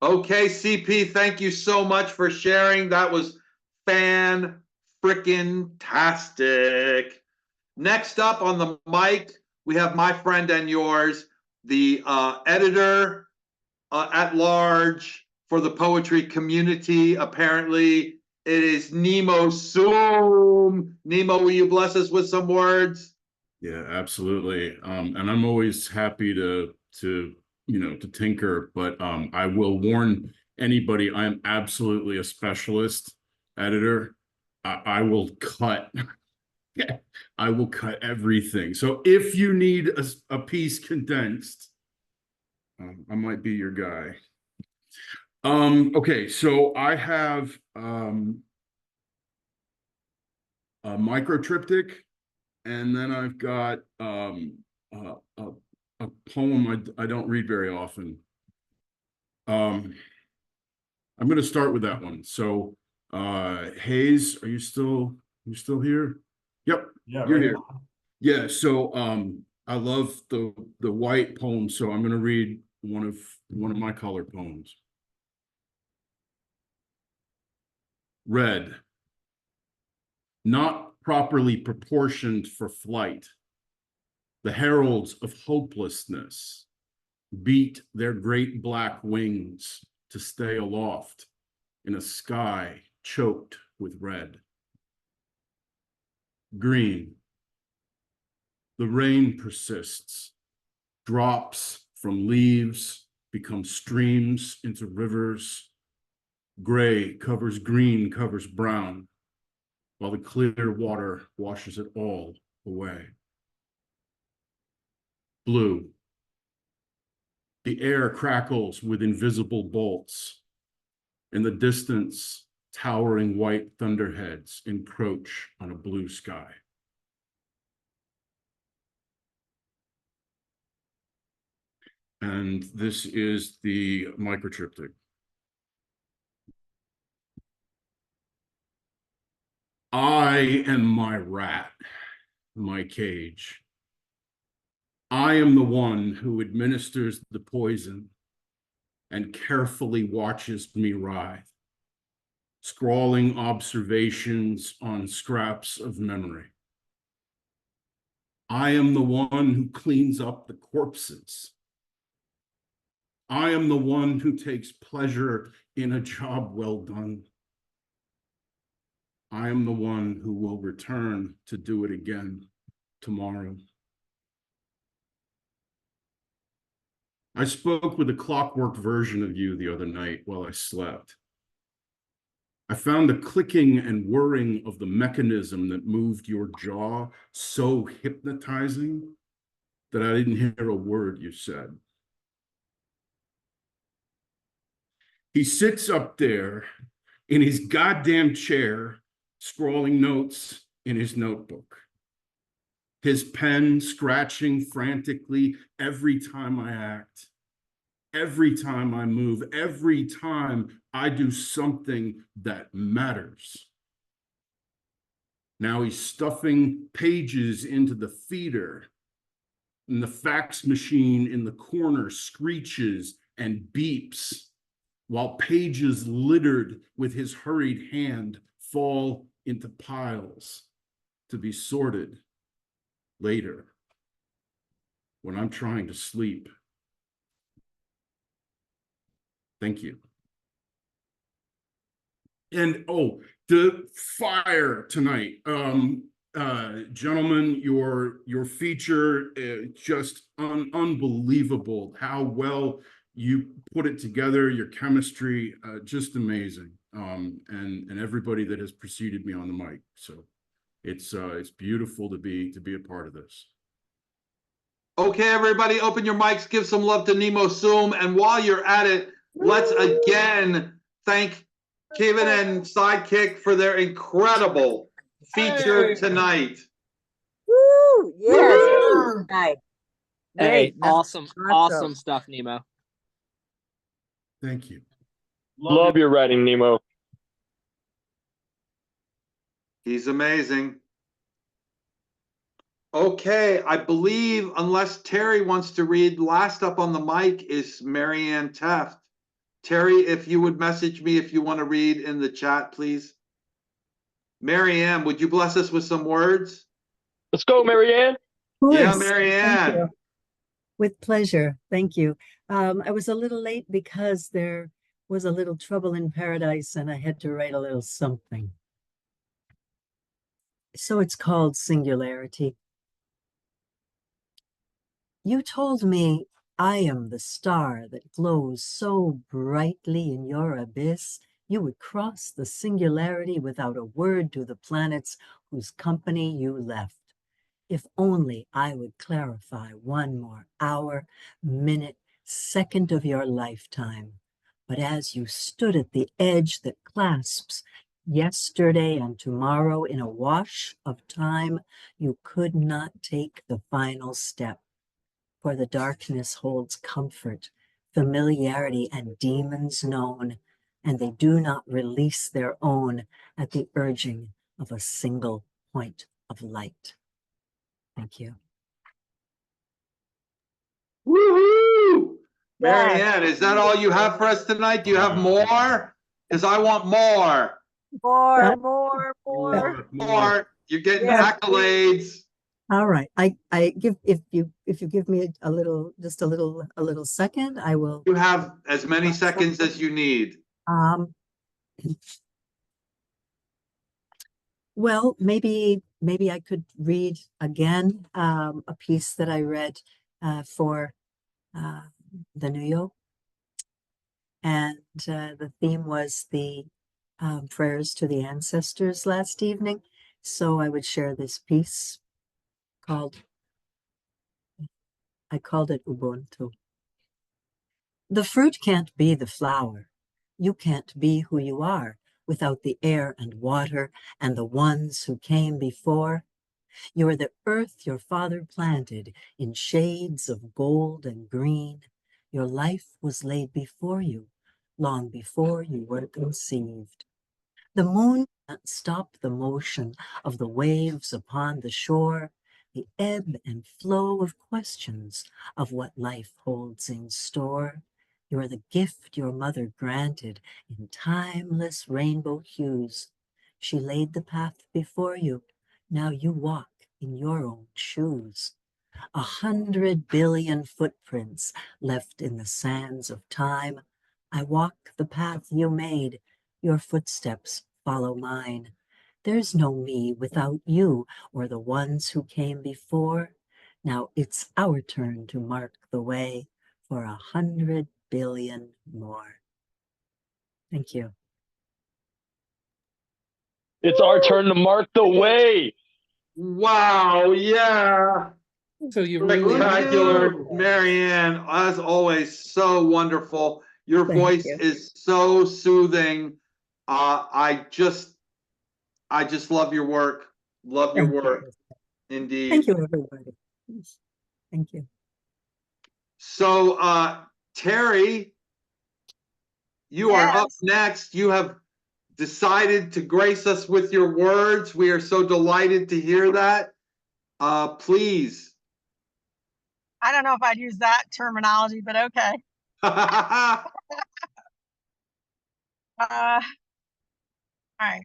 Okay, CP, thank you so much for sharing. That was fan-frickin-tastic. Next up on the mic, we have my friend and yours, the editor at large for the poetry community. Apparently, it is Nemo Zoom. Nemo, will you bless us with some words? Yeah, absolutely. And I'm always happy to tinker, but I will warn anybody, I'm absolutely a specialist editor. I will cut. I will cut everything. So if you need a piece condensed, I might be your guy. Okay, so I have a microtriptych, and then I've got a poem I don't read very often. I'm going to start with that one. So Hayes, are you still here? Yep, Yeah, you're right here. on. Yeah, so I love the white poem, so I'm going to read one of my color poems. Red, not properly proportioned for flight, the heralds of hopelessness beat their great black wings to stay aloft in a sky choked with red. Green, the rain persists, drops from leaves become streams into rivers. Gray covers green, covers brown, while the clear water washes it all away. Blue, the air crackles with invisible bolts. In the distance, towering white thunderheads encroach on a blue sky. And this is the microtriptych. I am my rat, my cage. I am the one who administers the poison and carefully watches me writhe, scrawling observations on scraps of memory. I am the one who cleans up the corpses. I am the one who takes pleasure in a job well done. I am the one who will return to do it again tomorrow. I spoke with a clockwork version of you the other night while I slept. I found the clicking and whirring of the mechanism that moved your jaw so hypnotizing that I didn't hear a word you said. He sits up there in his goddamn chair, scrawling notes in his notebook. His pen scratching frantically every time I act, every time I move, every time I do something that matters. Now he's stuffing pages into the feeder, and the fax machine in the corner screeches and beeps, while pages littered with his hurried hand fall into piles to be sorted later when I'm trying to sleep. Thank you. And oh, the fire tonight. Gentlemen, your feature just unbelievable. How well you put it together, your chemistry, just amazing. And everybody that has preceded me on the mic. So it's beautiful to be a part of this. Okay, everybody, open your mics, give some love to Nemo Zoom, and while you're at it, Let's again thank Kiven and Sidekick for their incredible feature tonight. Woo! Yes. Woo! Nice. Hey, Great. awesome stuff, Nemo. Thank you. Love your writing, Nemo. He's amazing. Okay, I believe unless Terry wants to read, last up on the mic is Marianne Teft. Terry, if you would message me if you want to read in the chat, please. Marianne, would you bless us with some words? Let's go, Marianne. Yeah, Thank Marianne. you. With pleasure. Thank you. I was a little late because there was a little trouble in paradise and I had to write a little something. So it's called Singularity. You told me I am the star that glows so brightly in your abyss, you would cross the singularity without a word to the planets whose company you left. If only I would clarify one more hour, minute, second of your lifetime. But as you stood at the edge that clasps yesterday and tomorrow in a wash of time, you could not take the final step. For the darkness holds comfort, familiarity, and demons known, and they do not release their own at the urging of a single point of light. Thank you. Woohoo! Marianne, is that all you have for us tonight? Do you have more? Because I want more. More. You're getting Yes, accolades. All right. I give if you give me a little second, I will. You have as many seconds as you need. Well, maybe I could read again a piece that I read for the New York, and the theme was the prayers to the ancestors last evening. So I would share this piece I called it Ubuntu. The fruit can't be the flower. You can't be who you are without the air and water and the ones who came before. You're the earth your father planted in shades of gold and green. Your life was laid before you long before you were conceived. The moon can't stop the motion of the waves upon the shore, the ebb and flow of questions of what life holds in store. You're the gift your mother granted in timeless rainbow hues. She laid the path before you. Now you walk in your own shoes. 100 billion footprints left in the sands of time. I walk the path you made. Your footsteps follow mine. There's no me without you or the ones who came before. Now it's our turn to mark the way for 100 billion more. Thank you. It's our turn to mark the way. Wow, yeah. So you really Spectacular, Marianne, as always, so wonderful. Your voice is so soothing. I just love your work. Love your work. Indeed. Thank you, everybody. Thank you. So, Terry, you are up next. You have decided to grace us with your words. We are so delighted to hear that. Please. I don't know if I'd use that terminology, but okay. All right.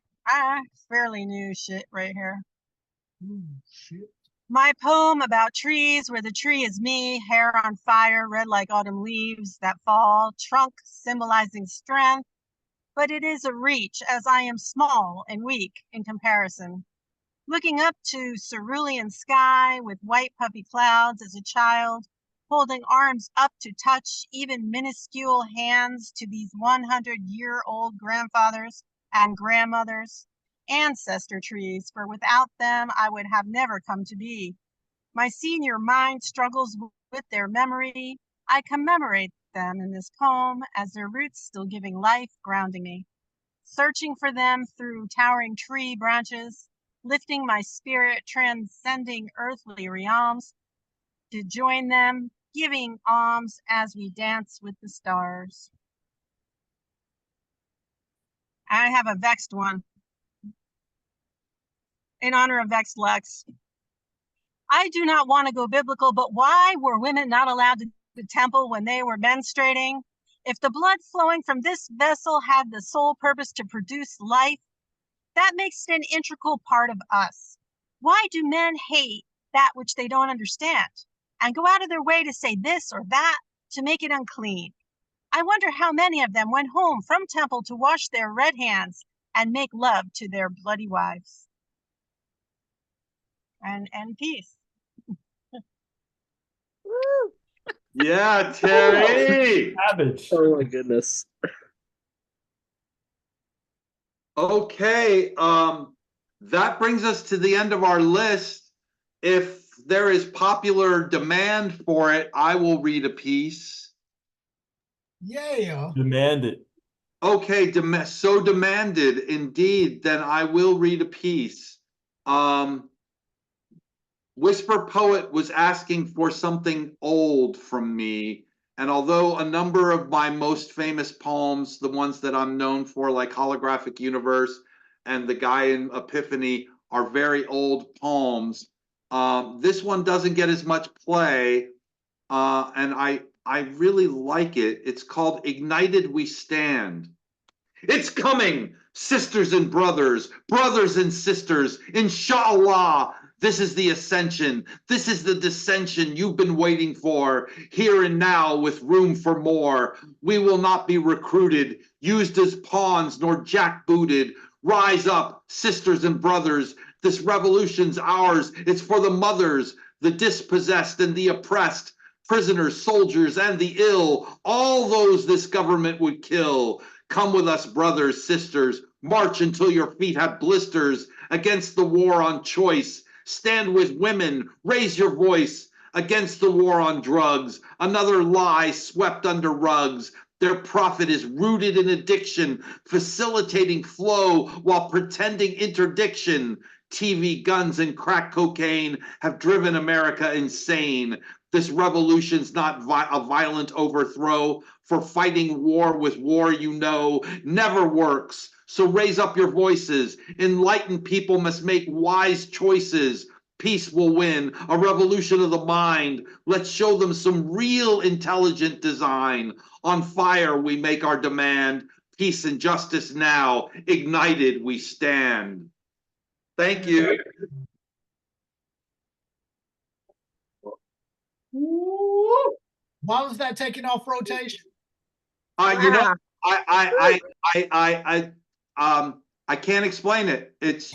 Fairly new shit right here. Shit. My poem about trees, where the tree is me, hair on fire, red like autumn leaves that fall, trunk symbolizing strength, but it is a reach as I am small and weak in comparison. Looking up to cerulean sky with white puffy clouds as a child, holding arms up to touch even minuscule hands to these 100-year-old grandfathers and grandmothers, ancestor trees, for without them I would have never come to be. My senior mind struggles with their memory. I commemorate them in this poem as their roots still giving life, grounding me. Searching for them through towering tree branches, lifting my spirit, transcending earthly realms, to join them, giving alms as we dance with the stars. I have a vexed one in honor of Vexed Lux. I do not want to go biblical, but why were women not allowed to the temple when they were menstruating? If the blood flowing from this vessel had the sole purpose to produce life, that makes it an integral part of us. Why do men hate that which they don't understand and go out of their way to say this or that to make it unclean? I wonder how many of them went home from temple to wash their red hands and make love to their bloody wives. And peace. Yeah, Terry. Savage. Oh my goodness. Okay, that brings us to the end of our list. If there is popular demand for it, I will read a piece. Yeah. Demand it. Okay, so demanded indeed, then I will read a piece. Whisper Poet was asking for something old from me, and although a number of my most famous poems, the ones that I'm known for, like Holographic Universe and The Guy in Epiphany, are very old poems, this one doesn't get as much play, and I really like it. It's called Ignited We Stand. It's coming, sisters and brothers, brothers and sisters, inshallah. This is the ascension. This is the dissension you've been waiting for, here and now with room for more. We will not be recruited, used as pawns, nor jackbooted. Rise up, sisters and brothers. This revolution's ours. It's for the mothers, the dispossessed and the oppressed, prisoners, soldiers, and the ill, all those this government would kill. Come with us, brothers, sisters, march until your feet have blisters against the war on choice. Stand with women, raise your voice against the war on drugs, another lie swept under rugs. Their profit is rooted in addiction, facilitating flow while pretending interdiction. TV, guns, and crack cocaine have driven America insane. This revolution's not a violent overthrow, for fighting war with war, you know, never works. So raise up your voices. Enlightened people must make wise choices. Peace will win, a revolution of the mind. Let's show them some real intelligent design. On fire we make our demand. Peace and justice now. Ignited we stand. Thank you. Why was that taken off rotation? You know, I can't explain it. It's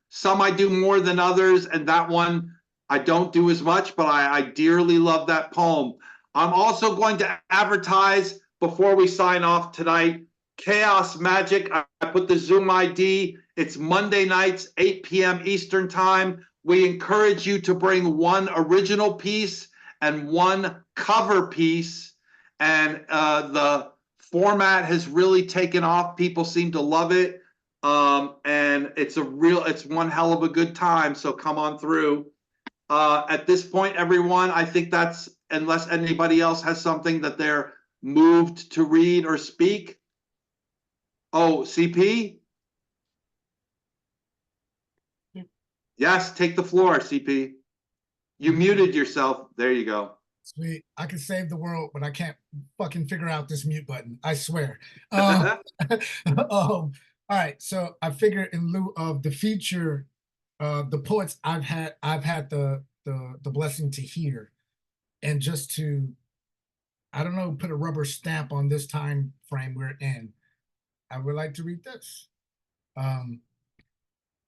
some I do more than others, and that one I don't do as much, but I dearly love that poem. I'm also going to advertise before we sign off tonight, Chaos Magic. I put the Zoom ID. It's Monday nights, 8 p.m. Eastern time. We encourage you to bring one original piece and one cover piece. And the format has really taken off. People seem to love it. And it's one hell of a good time. So come on through. At this point, everyone, I think that's, unless anybody else has something that they're moved to read or speak. Oh, CP? Yes, take the floor, CP. You muted yourself. There you go. Sweet. I can save the world, but I can't fucking figure out this mute button. I swear. All right. So I figure in lieu of the feature, the poets I've had the blessing to hear, and just to, I don't know, put a rubber stamp on this time frame we're in, I would like to read this.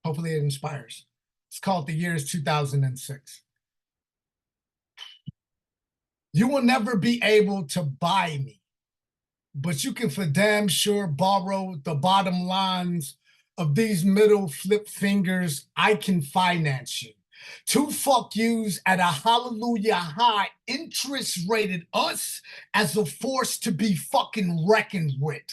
Hopefully it inspires. It's called The Year is 2006. You will never be able to buy me, but you can for damn sure borrow the bottom lines of these middle flip fingers. I can finance you. 2 fuck yous at a hallelujah high interests rated us as a force to be fucking reckoned with.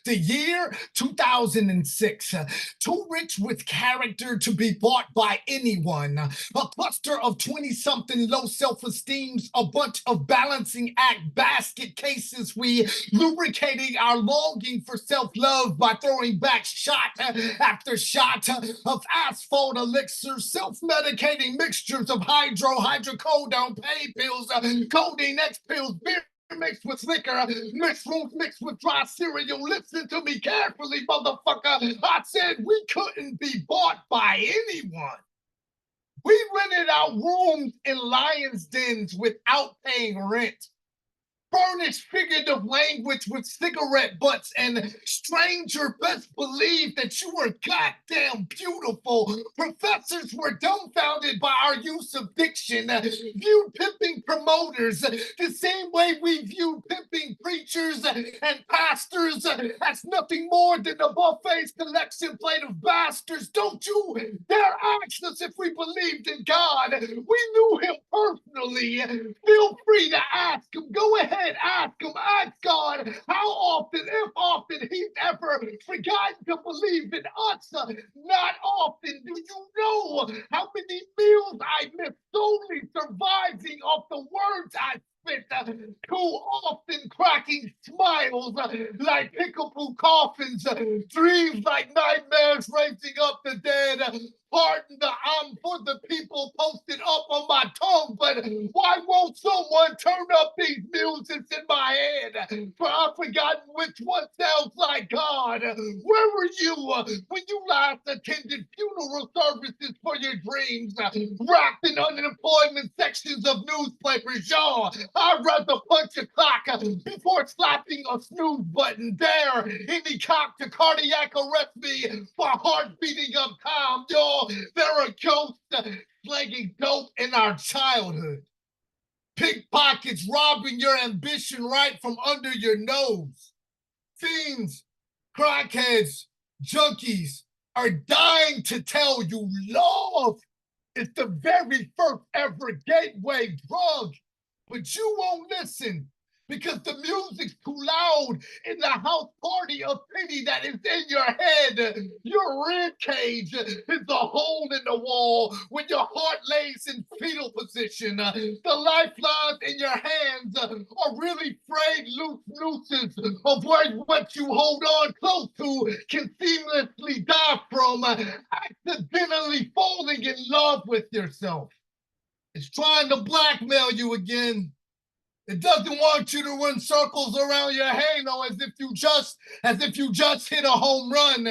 The year 2006, too rich with character to be bought by anyone. A cluster of 20-something low self-esteems, a bunch of balancing act basket cases. We lubricating our longing for self-love by throwing back shot after shot of asphalt elixir, self-medicating mixtures of hydrocodone, pain pills, codeine X pills, beer mixed with liquor, mushrooms mixed with dry cereal. Listen to me carefully, motherfucker. I said we couldn't be bought by anyone. We rented out rooms in lions' dens without paying rent. Furnished figurative language with cigarette butts, and stranger best believe that you were goddamn beautiful. Professors were dumbfounded by our use of diction, viewed pimping promoters the same way we viewed pimping preachers and pastors as nothing more than a buffet's collection plate of bastards. Don't you dare ask us if we believed in God. We knew him personally. Feel free to ask him. Go ahead. Ask him, ask God, how often, if often, he's ever forgotten to believe in us. Not often. Do you know how many meals I missed solely surviving off the words I spit? Too often cracking smiles like pickable coffins, dreams like nightmares raising up the dead. Pardon the I'm for the people posted up on my tongue, but why won't someone turn up these musics in my head? For I've forgotten which one sounds like God. Where were you when you last attended funeral services for your dreams? Wrapped in unemployment sections of newspapers, y'all. I'd rather punch a clock before slapping a snooze button. Dare any cop to cardiac arrest me for heart beating up time, y'all. There are ghosts slanging dope in our childhood. Pickpockets robbing your ambition right from under your nose. Fiends, crackheads, junkies are dying to tell you love is the very first ever gateway drug. But you won't listen because the music's too loud in the house party of pity that is in your head. Your rib cage is a hole in the wall when your heart lays in fetal position. The lifelines in your hands are really frayed loose nooses of where what you hold on close to can seamlessly die from accidentally falling in love with yourself. It's trying to blackmail you again. It doesn't want you to run circles around your halo as if you just hit a home run,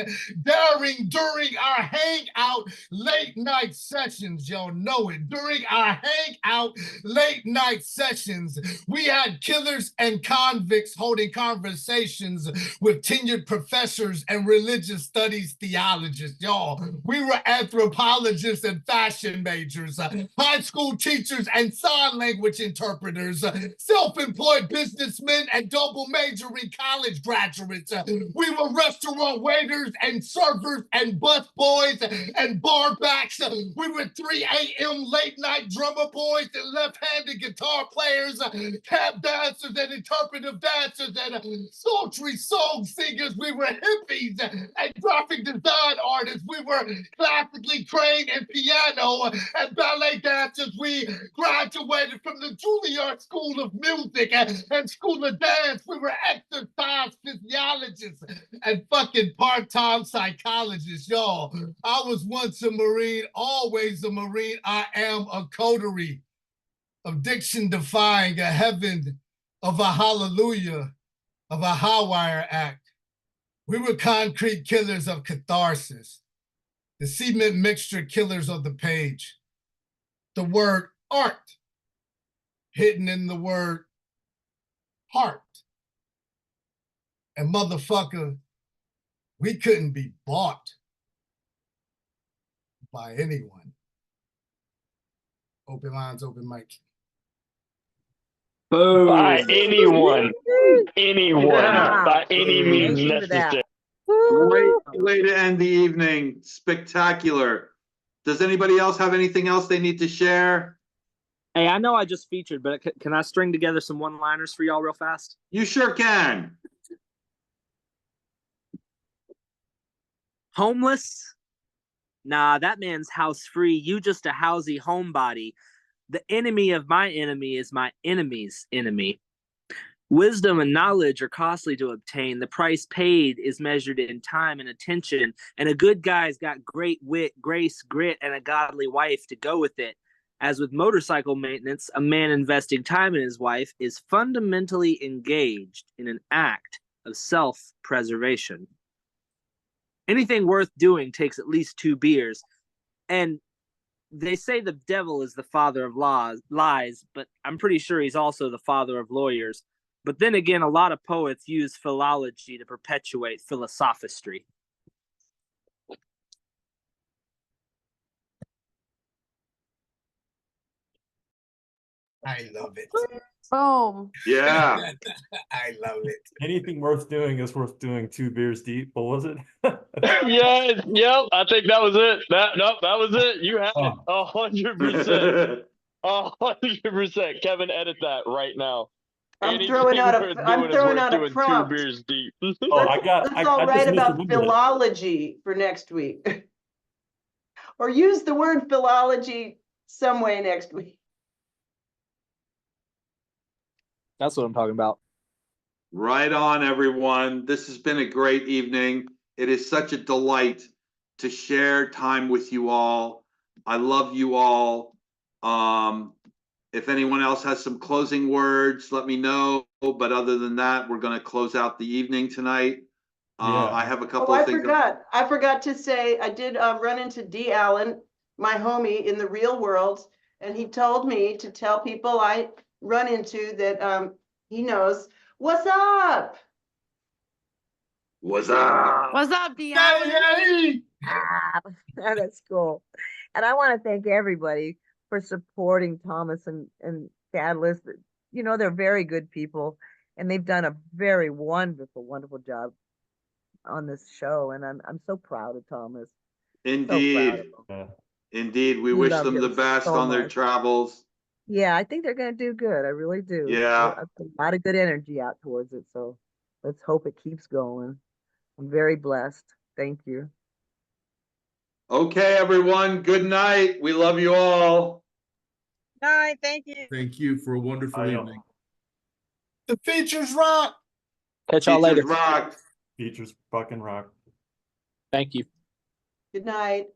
daring during our hangout late night sessions. Y'all know it. During our hangout late night sessions, we had killers and convicts holding conversations with tenured professors and religious studies theologists. Y'all, we were anthropologists and fashion majors, high school teachers and sign language interpreters, self-employed businessmen and double majoring college graduates. We were restaurant waiters and servers and bus boys and bar backs. We were 3 a.m. late night drummer boys and left-handed guitar players, tap dancers and interpretive dancers and sultry song singers. We were hippies and graphic design artists. We were classically trained in piano and ballet dancers. We graduated from the Juilliard School of Music and School of Dance. We were exercise physiologists and fucking part-time psychologists, y'all. I was once a Marine, always a Marine. I am a coterie of diction defying a heaven of a hallelujah, of a high wire act. We were concrete killers of catharsis, the cement mixture killers of the page. The word art hidden in the word heart. And motherfucker, we couldn't be bought by anyone. Open lines, open mic. Boom. By anyone. Anyone. Yeah. By any means Thank you for that. necessary. Great way to end the evening. Spectacular. Does anybody else have anything else they need to share? Hey, I know I just featured, but can I string together some one-liners for y'all real fast? You sure can. Homeless? Nah, that man's house free. You just a housey homebody. The enemy of my enemy is my enemy's enemy. Wisdom and knowledge are costly to obtain. The price paid is measured in time and attention. And a good guy's got great wit, grace, grit, and a godly wife to go with it. As with motorcycle maintenance, a man investing time in his wife is fundamentally engaged in an act of self-preservation. Anything worth doing takes at least 2 beers. And they say the devil is the father of lies, but I'm pretty sure he's also the father of lawyers. But then again, a lot of poets use philology to perpetuate philosophistry. I love it. Boom. Yeah. I love it. Anything worth doing is worth doing 2 beers deep. What was it? Yes, yep. I think that was it. That was it. You had it. 100%. 100%. Kevin, edit that right now. I'm throwing out a 2 prompt. beers deep. Let's all write about philology for next week. Or use the word philology some way next week. That's what I'm talking about. Right on, everyone. This has been a great evening. It is such a delight to share time with you all. I love you all. If anyone else has some closing words, let me know. But other than that, we're going to close out the evening tonight. I have a couple of things. I forgot to say, I did run into D. Allen, my homie in the real world, and he told me to tell people I run into that he knows. What's up? What's up? What's up, D. Allen? That's cool. And I want to thank everybody for supporting Thomas and Catalyst. You know, they're very good people, and they've done a very wonderful job on this show. And I'm so proud of Thomas. Indeed. Indeed. We wish them the best on their travels. Yeah, I think they're going to do good. I really do. Yeah. I put a lot of good energy out towards it. So let's hope it keeps going. I'm very blessed. Thank you. Okay, everyone. Good night. We love you all. Bye. Thank you. Thank you for a wonderful evening. The features rock. Catch y'all later. Features rock. Features fucking rock. Thank you. Good night.